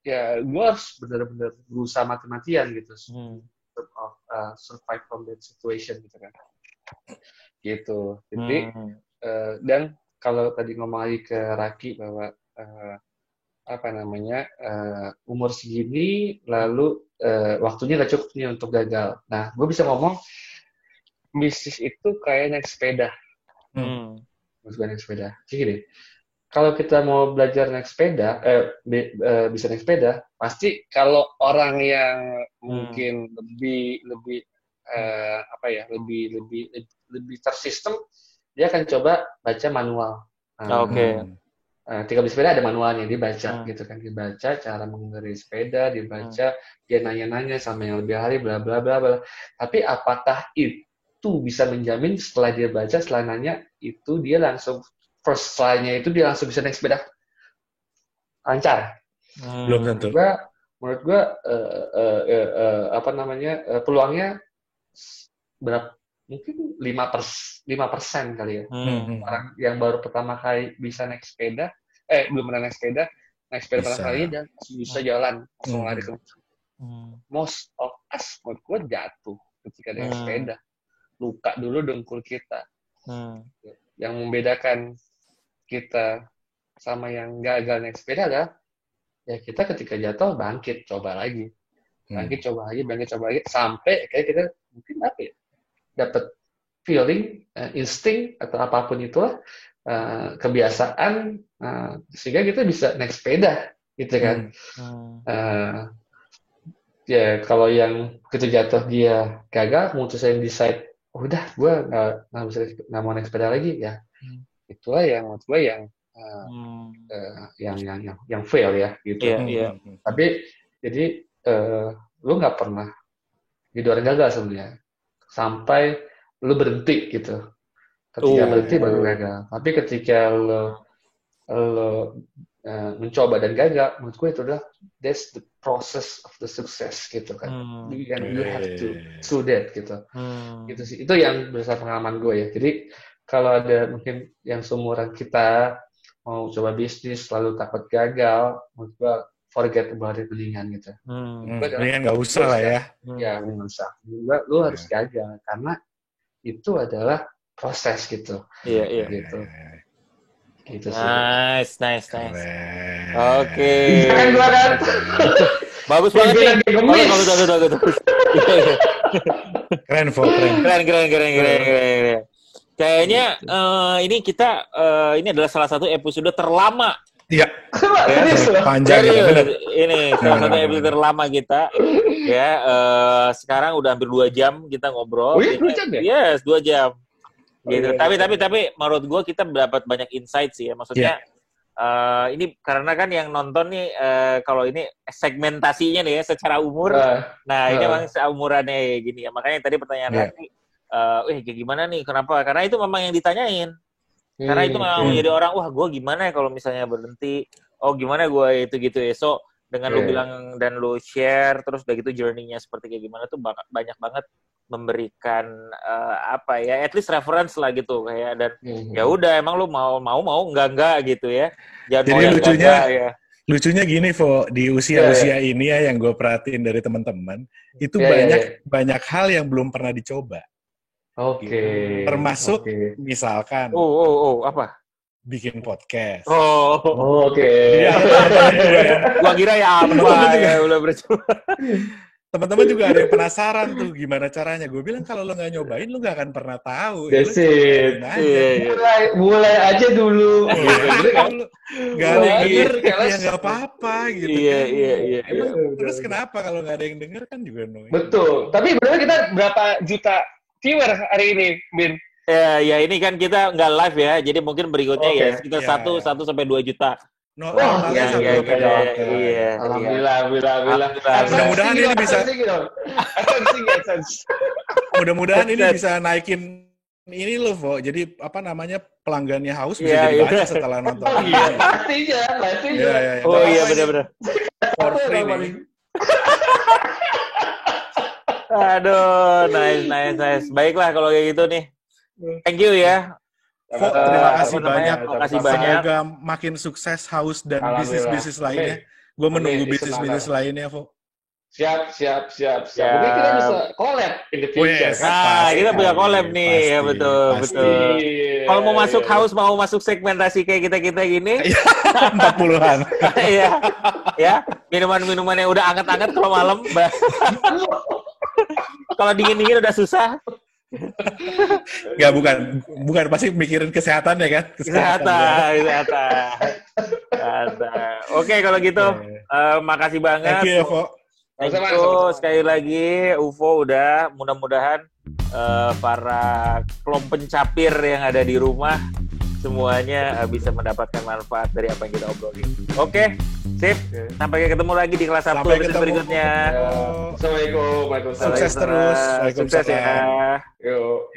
ya gue harus benar-benar berusaha mati-matian gitu survive from that situation gitu kan gitu jadi dan kalau tadi ngomong lagi ke Raki bahwa apa namanya umur segini lalu waktunya gak cukup nih untuk gagal. Nah, gue bisa ngomong bisnis itu kayak naik sepeda. Maksudnya naik sepeda. Gini, kalau kita mau belajar naik sepeda, bisa naik sepeda, pasti kalau orang yang mungkin lebih apa ya, lebih tersistem, dia akan coba baca manual. Oke. Ketika beli sepeda ada manualnya, dibaca gitu kan, dibaca cara mengendarai sepeda, dibaca dia nanya-nanya sama yang lebih ahli, bla bla bla bla. Tapi apakah itu bisa menjamin setelah dia baca, setelah nanya itu dia langsung first slide-nya itu dia langsung bisa naik sepeda lancar? Belum tentu. Menurut gua apa namanya peluangnya berapa? Mungkin 5% kali ya. Orang yang baru pertama kali bisa naik sepeda, belum pernah naik sepeda pertama kali dan bisa jalan, langsung lari kencang. Most of us, menurut gue jatuh ketika naik sepeda. Luka dulu dengkul kita. Yang membedakan kita sama yang gagal naik sepeda adalah, ya kita ketika jatuh bangkit, coba lagi. Bangkit, coba lagi, sampai kayak kita mungkin apa ya, dapat feeling, insting atau apapun itulah kebiasaan sehingga kita bisa naik sepeda gitu kan. Ya kalau yang ketika jatuh dia gagal, mutusin decide udah gue nggak mau naik sepeda lagi ya, itulah yang menurut gue yang fail ya gitu. Tapi jadi lu nggak pernah jadi orang gagal sebenarnya sampai lu berhenti gitu. Ketika berhenti baru gagal. Tapi ketika lo mencoba dan gagal, menurut gue itu adalah that's the process of the success gitu kan. You have to do that gitu. Gitu sih. Itu yang berdasarkan pengalaman gue ya. Jadi kalau ada mungkin yang seumuran kita mau coba bisnis selalu takut gagal, menurut gue forget about it, mendingan gitu. Mendingan nggak usah lah ya. Ya, nggak usah. Juga lu harus gagal karena itu adalah proses gitu. Iya. Gitu. Gitu sih. Nice. Oke. Bagus banget nih. Bagus. Keren. Kayaknya ini kita ini adalah salah satu episode terlama. Iya. Panjang ya, benar. Ini salah satu episode terlama kita. Ya, sekarang udah hampir 2 jam kita ngobrol. 2 jam ya? Yes, 2 jam. Gitu. Tapi menurut gue kita dapat banyak insight sih ya. Maksudnya ini karena kan yang nonton nih kalau ini segmentasinya nih ya secara umur. Nah, ini memang seumurannya gini ya. Makanya tadi pertanyaan Raki, kayak gimana nih? Kenapa? Karena itu memang yang ditanyain. Karena itu memang menjadi orang, wah gue gimana ya kalau misalnya berhenti? Oh gimana gue itu gitu ya. So dengan lu bilang dan lu share terus udah gitu journey-nya seperti kayak gimana tuh banyak banget memberikan apa ya, at least reference lah gitu kayak, dan ya udah emang lu mau enggak gitu ya. Jangan jadi mau lucunya enggak, ya. Lucunya gini, Vo, di usia-usia ini ya yang gue perhatiin dari teman-teman, itu banyak hal yang belum pernah dicoba. Oke. Gitu. Termasuk misalkan apa? Bikin podcast. Oke. Gua kira ya apa ya udah bercoba. Teman-teman juga ada yang penasaran tuh gimana caranya. Gue bilang kalau lo nggak nyobain, lo nggak akan pernah tahu. That's it. Mulai aja dulu. Gak ada yang denger, ya nggak apa-apa gitu. Iya. Emang terus kenapa kalau nggak ada yang denger kan juga Betul. Tapi benar kita berapa juta viewer hari ini, Bin? Ya ini kan kita nggak live ya, jadi mungkin berikutnya ya sekitar 1 sampai 2 juta. Iya. Alhamdulillah. Mudah-mudahan ini bisa. Mudah-mudahan ini bisa naikin ini loh, Vo. Jadi apa namanya, pelanggannya Haus bisa jadi banyak setelah nonton. Pastinya. Ya. Oh iya benar-benar. For free nih. Aduh, nice. Baiklah kalau kayak gitu nih. Thank you ya. Terima kasih banyak. Semoga makin sukses Haus dan bisnis-bisnis lainnya. Gue menunggu bisnis-bisnis lainnya, Vo. Siap. Mungkin kita bisa collab in the future. Kita bisa collab nih, ya betul. Kalau mau masuk Haus, mau masuk segmentasi kayak kita gini, 40-an. Iya, ya minuman-minuman yang udah anget-anget kalau malam. Kalau dingin-dingin udah susah. Enggak, bukan pasti mikirin kesehatan ya kan? Kesehatan. Oke, kalau gitu makasih banget. Thank you, Vo. Thank you sekali lagi UFO udah, mudah-mudahan para kelom pencapir yang ada di rumah semuanya bisa mendapatkan manfaat dari apa yang kita obrolin. Oke, sip. Sampai ketemu lagi di kelas 1 berikutnya. Assalamualaikum. Sukses terus. Sukses ya. Yuk.